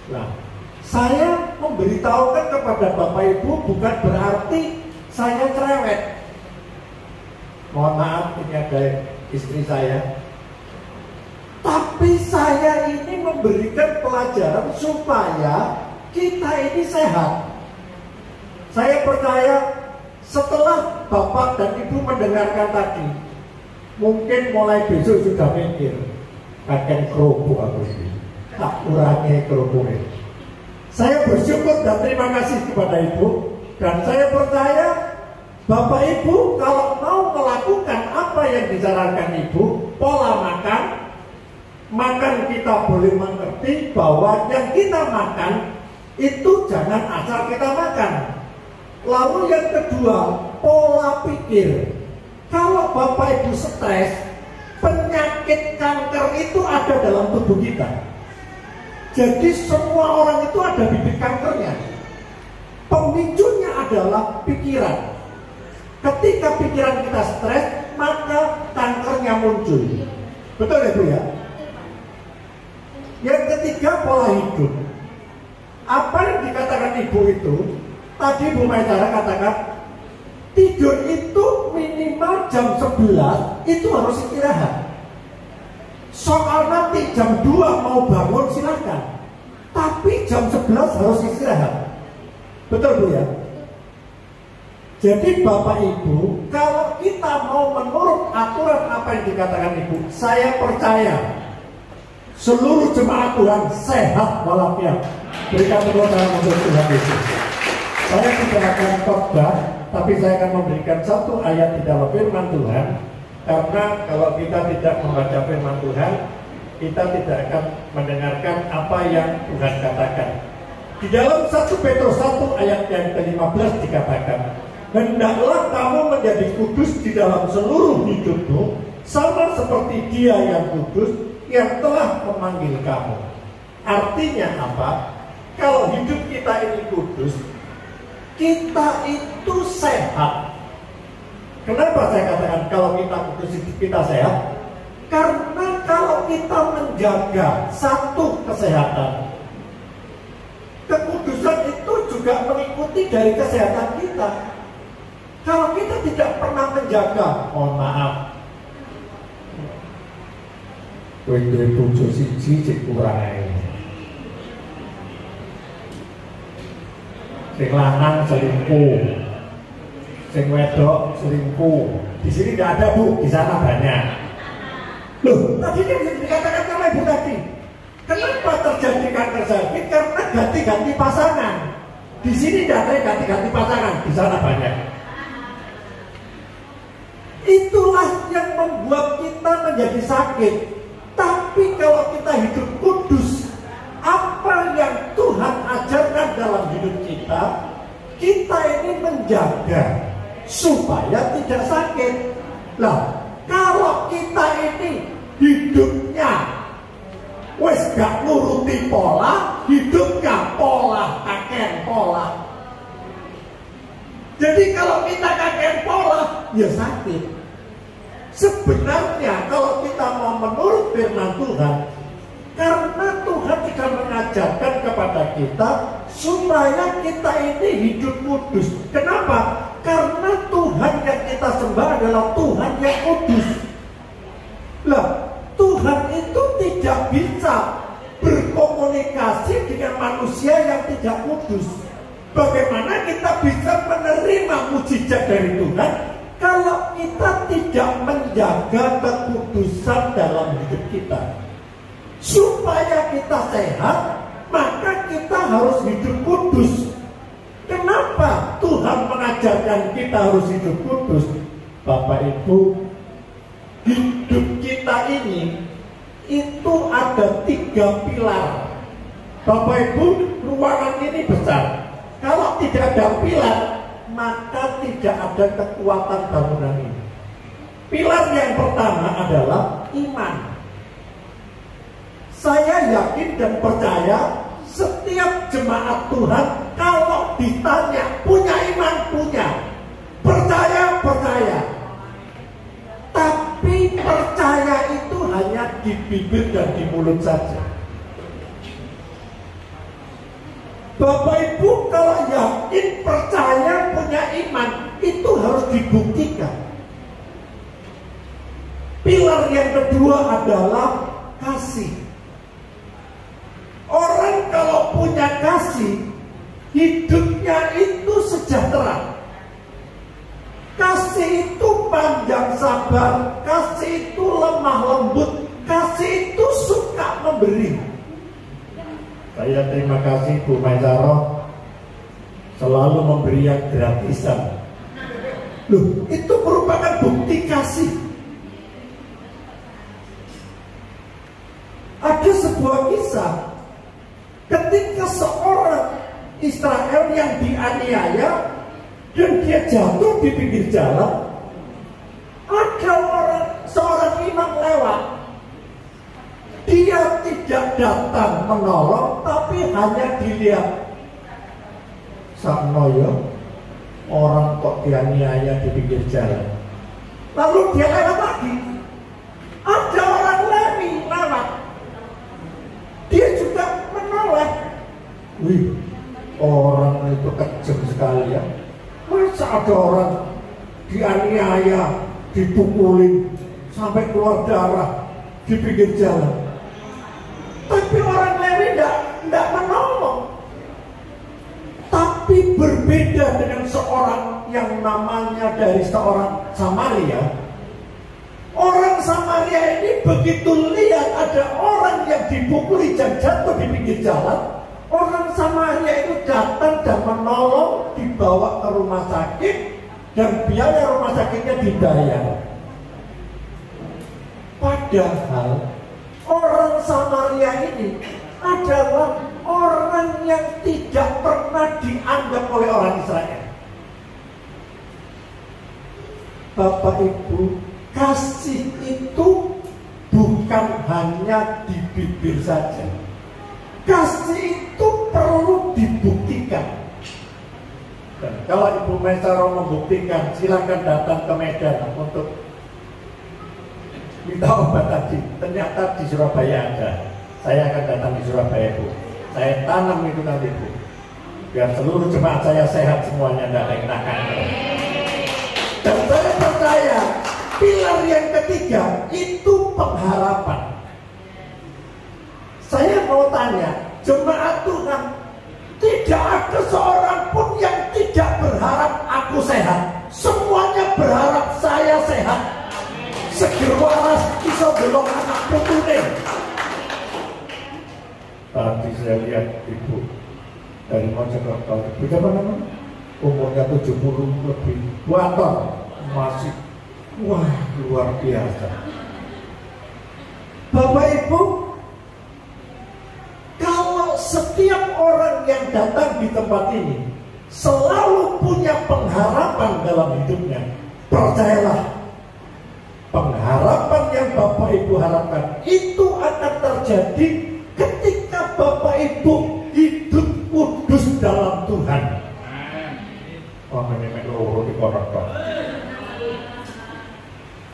[SPEAKER 7] Nah, saya memberitahukan kepada Bapak Ibu bukan berarti saya cerewet. Mohon maaf, ini ada istri saya. Tapi saya ini memberikan pelajaran supaya kita ini sehat. Saya percaya setelah Bapak dan Ibu mendengarkan tadi, mungkin mulai besok sudah mikir, kakek kerupuk aku ini, tak kurangi kerupuknya. Saya bersyukur dan terima kasih kepada Ibu, dan saya percaya Bapak Ibu kalau mau melakukan apa yang disarankan Ibu, pola makan kita boleh mengerti bahwa yang kita makan itu jangan asal kita makan. Lalu yang kedua, pola pikir. Kalau Bapak Ibu stres, penyakit kanker itu ada dalam tubuh kita. Jadi semua orang itu ada bibit kankernya. Pemicunya adalah pikiran. Ketika pikiran kita stres, maka kankernya muncul. Betul ya Bu ya? Yang ketiga, pola hidup. Apa yang dikatakan Ibu itu, tadi Bu Maitara katakan, tidur itu minimal jam 11 itu harus istirahat. Soal nanti jam 2 mau bangun silahkan, tapi jam 11 harus istirahat. Betul Bu ya? Jadi Bapak Ibu, kalau kita mau menurut aturan apa yang dikatakan Ibu, saya percaya seluruh jemaat Tuhan sehat walafiat. Berikan tepuk tangan untuk Tuhan Yesus. Saya tidak akan khotbah, tapi saya akan memberikan satu ayat di dalam firman Tuhan. Karena kalau kita tidak membaca firman Tuhan, kita tidak akan mendengarkan apa yang Tuhan katakan. Di dalam 1 Petrus 1 ayat yang ke-15 dikatakan, hendaklah kamu menjadi kudus di dalam seluruh hidupmu, sama seperti Dia yang kudus yang telah memanggil kamu. Artinya apa? Kalau hidup kita ini kudus, kita itu sehat. Kenapa saya katakan kalau kita kudus kita sehat? Karena kalau kita menjaga satu kesehatan, kekudusan itu juga mengikuti dari kesehatan kita. Kalau kita tidak pernah menjaga, mohon maaf, kowe duwe bojo siji cek kurang ae. Sing lanang selingkuh, sing wedok selingkuh. Di sini nggak ada Bu, di sana banyak. Loh, tadi kan dikatakan sama Ibu tadi, kenapa terjadi kanker cervix? Karena ganti-ganti pasangan. Di sini tidak ada ganti-ganti pasangan, di sana banyak. Itulah yang membuat kita menjadi sakit. Tapi kalau kita hidup kudus, apa yang Tuhan ajarkan dalam hidup kita, kita ini menjaga supaya tidak sakit. Lah, kalau kita ini hidupnya wes gak nuruti pola, hidupnya pola, kakek pola. Jadi kalau kita kakek pola, ya sakit. Sebenarnya kalau kita mau menurut firman Tuhan, karena Tuhan tidak mengajarkan kepada kita supaya kita ini hidup kudus. Kenapa? Karena Tuhan yang kita sembah adalah Tuhan yang kudus. Lah, Tuhan itu tidak bisa berkomunikasi dengan manusia yang tidak kudus. Bagaimana kita bisa menerima mujizat dari Tuhan kalau kita tidak menjaga kekudusan dalam hidup kita? Supaya kita sehat, maka kita harus hidup kudus. Kenapa Tuhan mengajarkan kita harus hidup kudus? Bapak Ibu, hidup kita ini itu ada 3 pilar. Bapak Ibu, ruangan ini besar. Kalau tidak ada pilar, maka tidak ada kekuatan bangunan ini. Pilar yang pertama adalah iman. Saya yakin dan percaya setiap jemaat Tuhan kalau ditanya punya iman, punya. Percaya. Tapi percaya itu hanya di bibir dan di mulut saja. Bapak Ibu kalau yakin percaya punya iman, itu harus dibuktikan. Pilar yang kedua adalah kasih. Orang kalau punya kasih, hidupnya itu sejahtera. Kasih itu panjang sabar, kasih itu lemah lembut, kasih itu suka memberi. Saya terima kasih Bu Maisaro selalu memberi yang gratisan. Loh, itu merupakan bukti kasih. Ada sebuah kisah ketika seorang Israel yang dianiaya dan dia jatuh di pinggir jalan. Ada seorang imam lewat. Dia tidak datang menolong, tapi hanya dilihat. Saknoyo, orang kok dianiaya di pinggir jalan. Lalu dia lewat lagi. Ada orang Lewi lewat. Dia juga menoleh. Wih, orang itu kejam sekali ya. Masa ada orang dianiaya, dipukulin sampai keluar darah di pinggir jalan. Tapi orang Lewi tidak menolong. Tapi berbeda dengan seorang yang namanya dari seorang Samaria. Orang Samaria ini begitu lihat ada orang yang dipukuli dan jatuh di pinggir jalan, orang Samaria itu datang dan menolong, dibawa ke rumah sakit, dan biaya rumah sakitnya dibayar. Padahal orang Samaria ini adalah orang yang tidak pernah dianggap oleh orang Israel. Bapak Ibu, kasih itu bukan hanya di bibir saja. Kasih itu perlu dibuktikan. Dan kalau Ibu Maisaro membuktikan, silakan datang ke Medan untuk minta obat tadi. Ternyata di Surabaya ada. Saya akan datang di Surabaya, Bu. Saya tanam itu nanti, Bu. Biar seluruh jemaat saya sehat semuanya, tidak ada yang nakal. Dan saya percaya pilar yang ketiga itu pengharapan. Saya mau tanya, jemaat Tuhan, tidak ada seorang pun yang tidak berharap aku sehat. Semuanya berharap saya sehat. Seger waras iso belok anak putune. Tadi saya lihat Ibu dari Mojokerto, Ibu siapa namanya? Umurnya 70 lebih, waton masih, wah luar biasa. Bapak Ibu, kalau setiap orang yang datang di tempat ini selalu punya pengharapan dalam hidupnya, percayalah, pengharapan yang Bapak Ibu harapkan itu akan terjadi ketika Bapak Ibu hidup kudus dalam Tuhan.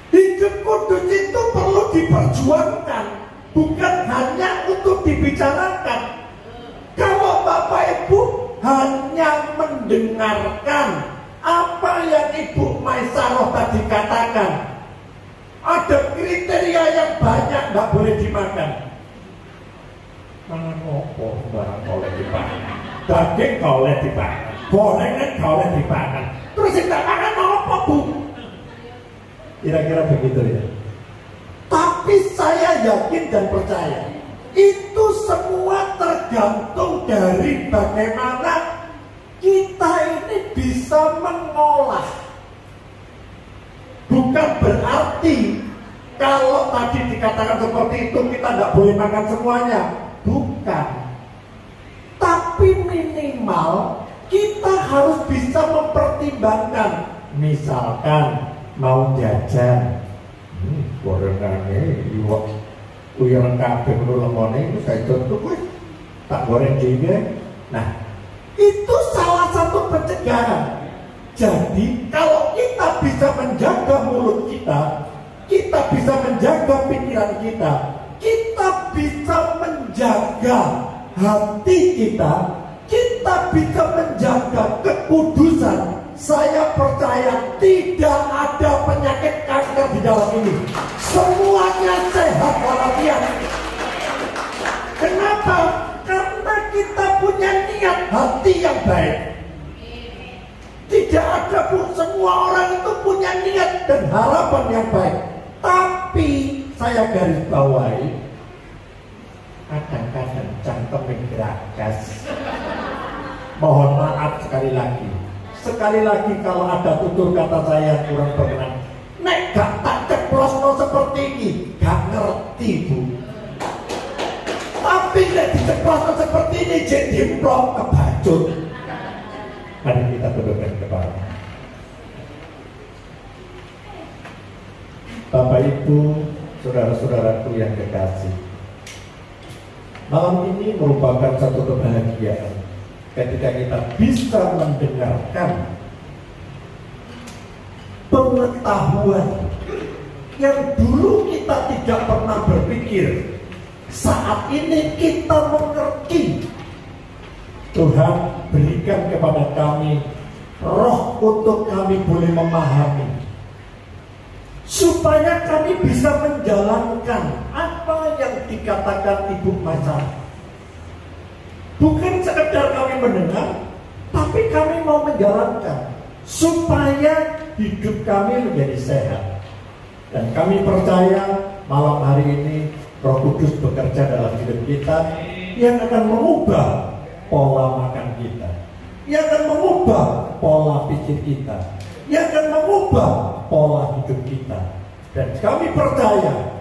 [SPEAKER 7] Hidup kudus itu perlu diperjuangkan, bukan hanya untuk dibicarakan. Kalau Bapak Ibu hanya mendengarkan apa yang Ibu Maisaro tadi katakan, ada kriteria yang banyak nggak boleh dimakan. Mangan opo barang oleh dipangan, daging oleh dipangan. gorengan gak oleh dipangan. Terus kita makan mau apa, Bu? Kira-kira begitu ya. Tapi saya yakin dan percaya itu semua tergantung dari bagaimana kita ini bisa mengolah. Bukan berarti kalau tadi dikatakan seperti itu kita tidak boleh makan semuanya. Bukan. Tapi minimal kita harus bisa mempertimbangkan. Misalkan mau jajan, gorengannya iwak uyang kabeh lemone itu saya tutup tak goreng juga. Nah, itu salah satu pencegahan. Jadi kalau kita bisa menjaga mulut kita, kita bisa menjaga pikiran kita, kita bisa menjaga hati kita, kita bisa menjaga kekudusan. Saya percaya tidak ada penyakit kanker di dalam ini. Semuanya sehat walafiat. Kenapa? Karena kita punya niat hati yang baik. Tidak ada pun, semua orang itu punya niat dan harapan yang baik. Tapi saya garis bawahi, kadang-kadang cangkem geragas. Mohon maaf sekali lagi. Sekali lagi kalau ada tutur kata saya kurang berkenan, nek gak tak ceplosno seperti ini, gak ngerti, Bu. Tapi nek diceplosno seperti ini, jadi dimplok kebacut. Mari kita tundukkan kepala. Bapak Ibu, saudara-saudaraku yang kekasih, malam ini merupakan satu kebahagiaan ketika kita bisa mendengarkan pengetahuan yang dulu kita tidak pernah berpikir. Saat ini kita mengerti. Tuhan berikan kepada kami roh untuk kami boleh memahami, supaya kami bisa menjalankan apa yang dikatakan Ibu Macan. Bukan sekedar kami mendengar, tapi kami mau menjalankan supaya hidup kami menjadi sehat. Dan kami percaya malam hari ini Roh Kudus bekerja dalam hidup kita yang akan mengubah pola makan kita, yang akan mengubah pola pikir kita, yang akan mengubah pola hidup kita. Dan kami percaya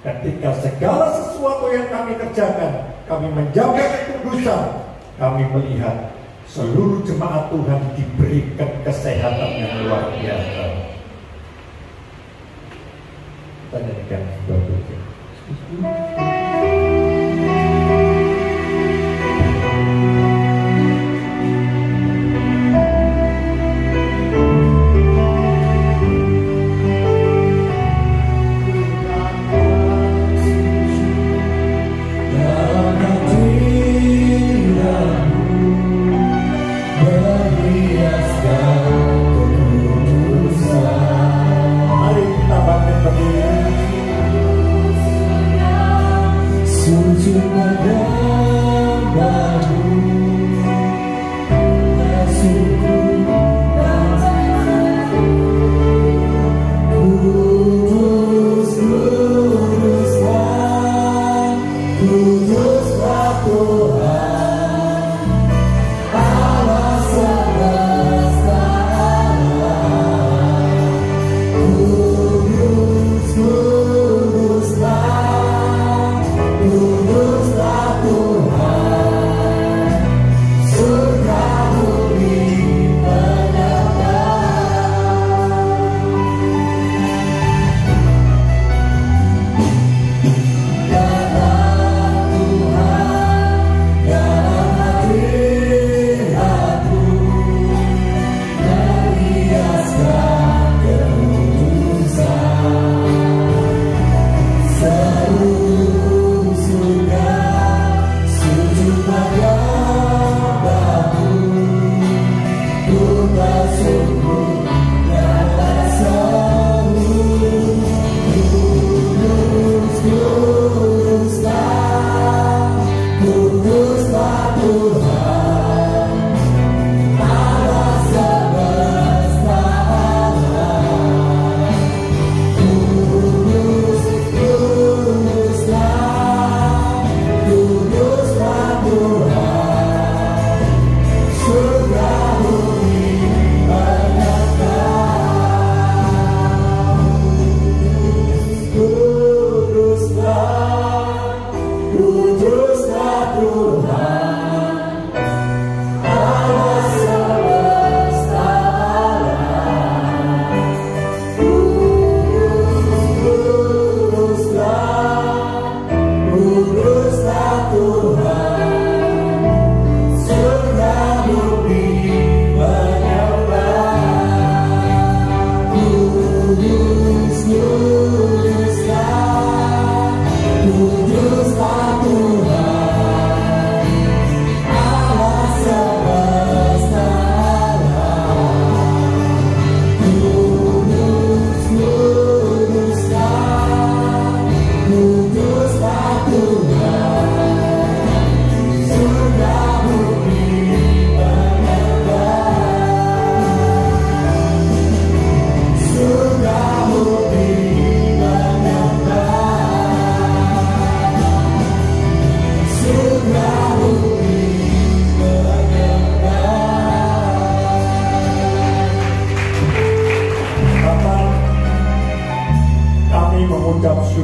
[SPEAKER 7] ketika segala sesuatu yang kami kerjakan, kami menjaga kekudusan, kami melihat seluruh jemaat Tuhan diberikan kesehatan yang luar biasa. Kita nyanyikan sebuah pujian.
[SPEAKER 8] Mari kita bangkit berdiri.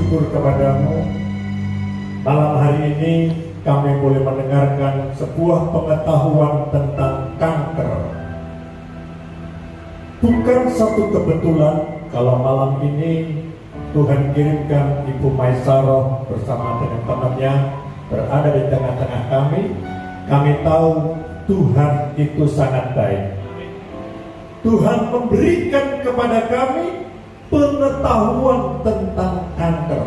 [SPEAKER 7] syukur kepadamu. Malam hari ini kami boleh mendengarkan sebuah pengetahuan tentang kanker. Bukan satu kebetulan kalau malam ini Tuhan kirimkan Ibu Maisaroh bersama dengan temannya berada di tengah-tengah kami. Kami tahu Tuhan itu sangat baik. Tuhan memberikan kepada kami pengetahuan tentang kanker.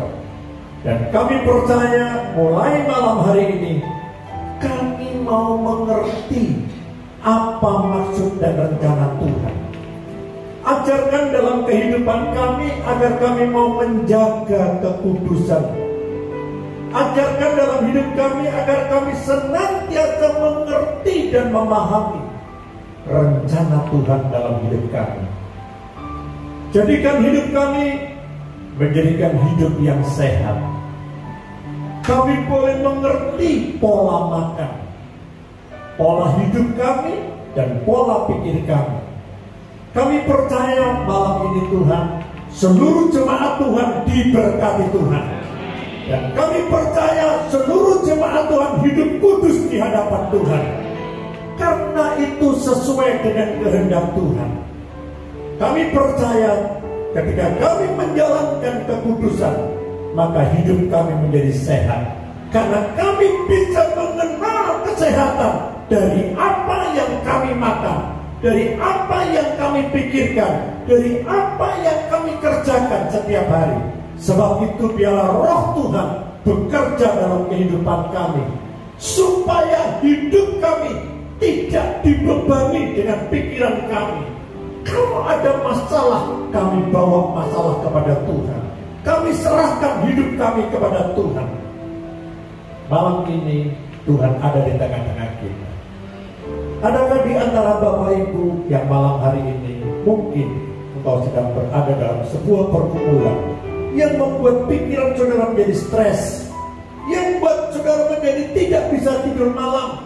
[SPEAKER 7] Dan kami percaya mulai malam hari ini kami mau mengerti apa maksud dan rencana Tuhan. Ajarkan dalam kehidupan kami agar kami mau menjaga kekudusan. Ajarkan dalam hidup kami agar kami senantiasa mengerti dan memahami rencana Tuhan dalam hidup kami. Jadikan hidup kami menjadikan hidup yang sehat. Kami boleh mengerti pola makan, pola hidup kami, dan pola pikir kami. Kami percaya malam ini Tuhan, seluruh jemaat Tuhan diberkati Tuhan. Dan kami percaya seluruh jemaat Tuhan hidup kudus di hadapan Tuhan. Karena itu sesuai dengan kehendak Tuhan. Kami percaya ketika kami menjalankan kekudusan, maka hidup kami menjadi sehat. Karena kami bisa mengenal kesehatan dari apa yang kami makan, dari apa yang kami pikirkan, dari apa yang kami kerjakan setiap hari. Sebab itu biarlah roh Tuhan bekerja dalam kehidupan kami, supaya hidup kami tidak dibebani dengan pikiran kami. Kalau ada masalah, kami bawa masalah kepada Tuhan. Kami serahkan hidup kami kepada Tuhan. Malam ini Tuhan ada di tengah-tengah kita. Adakah di antara Bapak Ibu yang malam hari ini mungkin engkau sedang berada dalam sebuah pergumulan yang membuat pikiran saudara menjadi stres, yang membuat saudara menjadi tidak bisa tidur malam?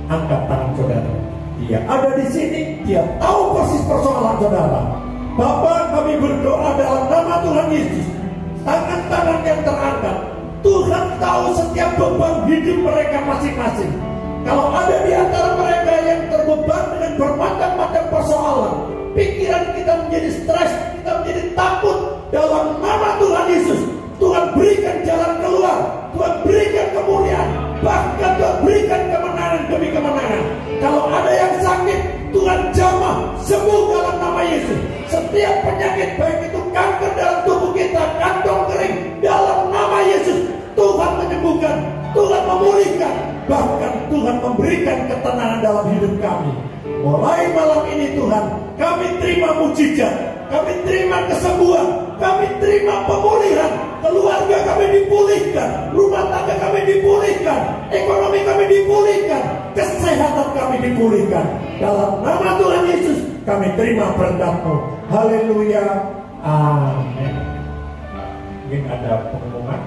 [SPEAKER 7] Angkat tangan saudara. Dia ada di sini, dia tahu persis persoalan saudara. Bapa, kami berdoa dalam nama Tuhan Yesus. Tangan-tangan yang terangkat, Tuhan tahu setiap beban hidup mereka masing-masing. Kalau ada di antara mereka yang terbeban dengan bermacam-macam persoalan, pikiran kita menjadi stres, kita menjadi takut, dalam nama Tuhan Yesus, Tuhan berikan jalan keluar, Tuhan berikan kemuliaan, bahkan Tuhan berikan kemenangan demi kemenangan. Kalau ada yang sakit, Tuhan jamah sembuh dalam nama Yesus. Setiap penyakit, baik itu kanker dalam tubuh kita, kantong kering, dalam nama Yesus, Tuhan menyembuhkan, Tuhan memulihkan, bahkan Tuhan memberikan ketenangan dalam hidup kami. Mulai malam ini Tuhan, kami terima mujizat, kami terima kesembuhan, kami terima pemulihan, keluarga kami dipulihkan, rumah tangga kami dipulihkan, ekonomi kami dipulihkan, kesehatan kami dipulihkan. Dalam nama Tuhan Yesus kami terima berkat-Mu. Haleluya, amin. Mungkin ada pengumuman.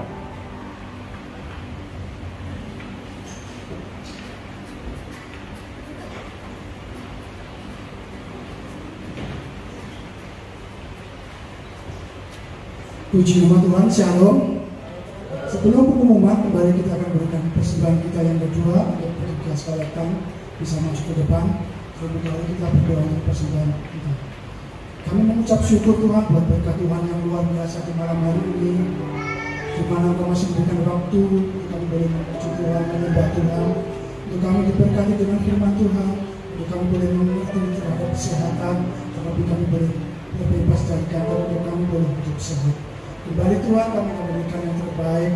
[SPEAKER 1] Puji nama Tuhan, Shalom. Sebelum pengumuman, kembali kita akan berikan persembahan kita yang kedua untuk petugas kolektan bisa masuk ke depan. Terlebih dahulu kita berdoa untuk persembahan kita. Kami mengucap syukur Tuhan buat berkat Tuhan yang luar biasa di malam hari ini, di mana Engkau masih memberikan waktu kami boleh memuji Tuhan, menyembah Tuhan, untuk kami diberkati dengan firman Tuhan, untuk kami boleh mengerti terhadap kesehatan, tetapi kami boleh terbebas dari kanker, untuk kami boleh hidup sehat. Kembali Tuhan, kami memberikan yang terbaik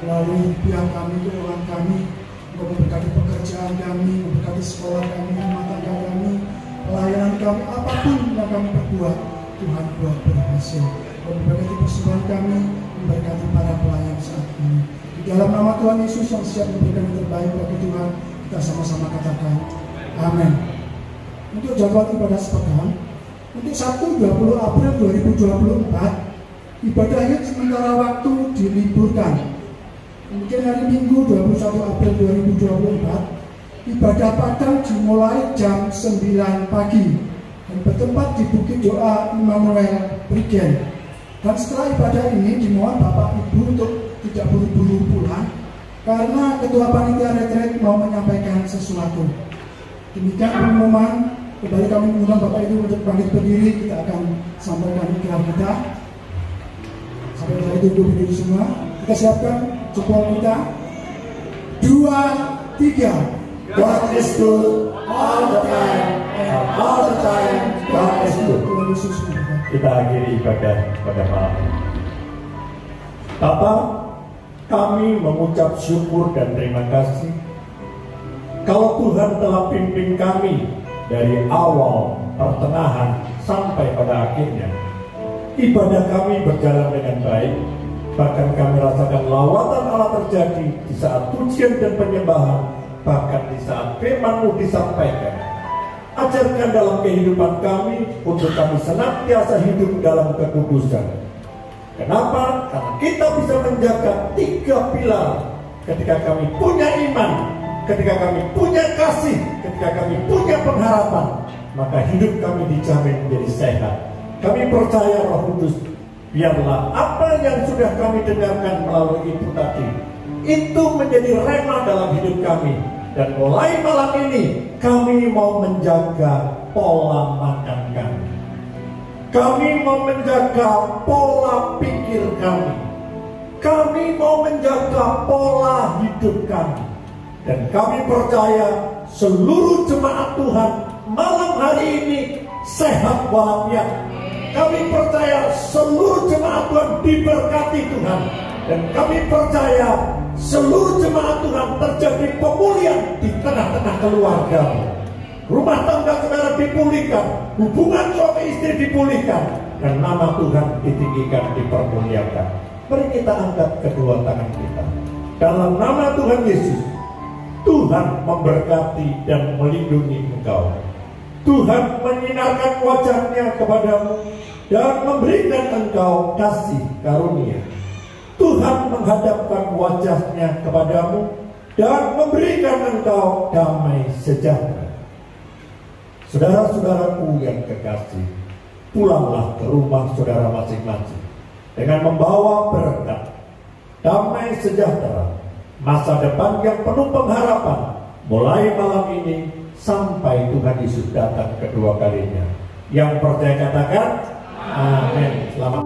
[SPEAKER 1] melalui pihak kami, keuangan kami, untuk memberkati pekerjaan kami, memberkati sekolah kami, rumah tangga kami, pelayanan kami, apapun yang kami perbuat, Tuhan buat berhasil. Memberkati persembahan kami, memberkati para pelayan saat ini. Di dalam nama Tuhan Yesus yang siap memberikan yang terbaik bagi Tuhan, kita sama-sama katakan, amin. Untuk jadwal ibadah sepekan, untuk Sabtu 20 April 2024, ibadah Yud sementara waktu diliburkan. Kemudian hari Minggu 21 April 2024, ibadah Padang dimulai jam 9 pagi dan bertempat di Bukit Doa Immanuel Prigen.
[SPEAKER 8] Dan setelah ibadah ini dimohon Bapak Ibu untuk tidak buru-buru pulang, karena Ketua Panitia Retreat mau menyampaikan sesuatu. Demikian pengumuman. Kembali kami mengundang Bapak Ibu untuk bangkit berdiri. Kita akan sampaikan ikrar kita. Sampai saat itu berdiri semua. Kita siapkan jempol kita. 2, 3.
[SPEAKER 7] God is good all the time, and all the time God is good. Kita akhiri ibadah pada malam ini. Bapa, kami mengucap syukur dan terima kasih kalau Tuhan telah pimpin kami dari awal, pertengahan, sampai pada akhirnya. Ibadah kami berjalan dengan baik, bahkan kami rasakan lawatan Allah terjadi di saat pujian dan penyembahan, bahkan di saat firman-Mu disampaikan. Ajarkan dalam kehidupan kami untuk kami senantiasa hidup dalam kekudusan. Kenapa? Karena kita bisa menjaga 3 pilar. Ketika kami punya iman, ketika kami punya kasih, ketika kami punya pengharapan, maka hidup kami dijamin menjadi sehat. Kami percaya Roh Kudus, biarlah apa yang sudah kami dengarkan melalui itu tadi, itu menjadi rema dalam hidup kami. Dan mulai malam ini kami mau menjaga pola makan kami. Kami mau menjaga pola pikir kami. Kami mau menjaga pola hidup kami. Dan kami percaya seluruh jemaat Tuhan malam hari ini sehat walafiat. Kami percaya seluruh jemaat Tuhan diberkati Tuhan. Dan kami percaya seluruh jemaat Tuhan terjadi pemulihan di tengah-tengah keluarga. Rumah tangga saudara dipulihkan, hubungan suami istri dipulihkan, dan nama Tuhan ditinggikan, dipermuliakan. Mari kita angkat kedua tangan kita. Dalam nama Tuhan Yesus, Tuhan memberkati dan melindungi engkau. Tuhan menyinarkan wajah-Nya kepadamu dan memberikan engkau kasih karunia. Tuhan menghadapkan wajah-Nya kepadamu dan memberikan engkau damai sejahtera. Saudara-saudaraku yang kekasih, pulanglah ke rumah saudara masing-masing dengan membawa berkat, damai sejahtera, masa depan yang penuh pengharapan, mulai malam ini sampai Tuhan Yesus datang kedua kalinya. Yang percaya katakan, amin. Selamat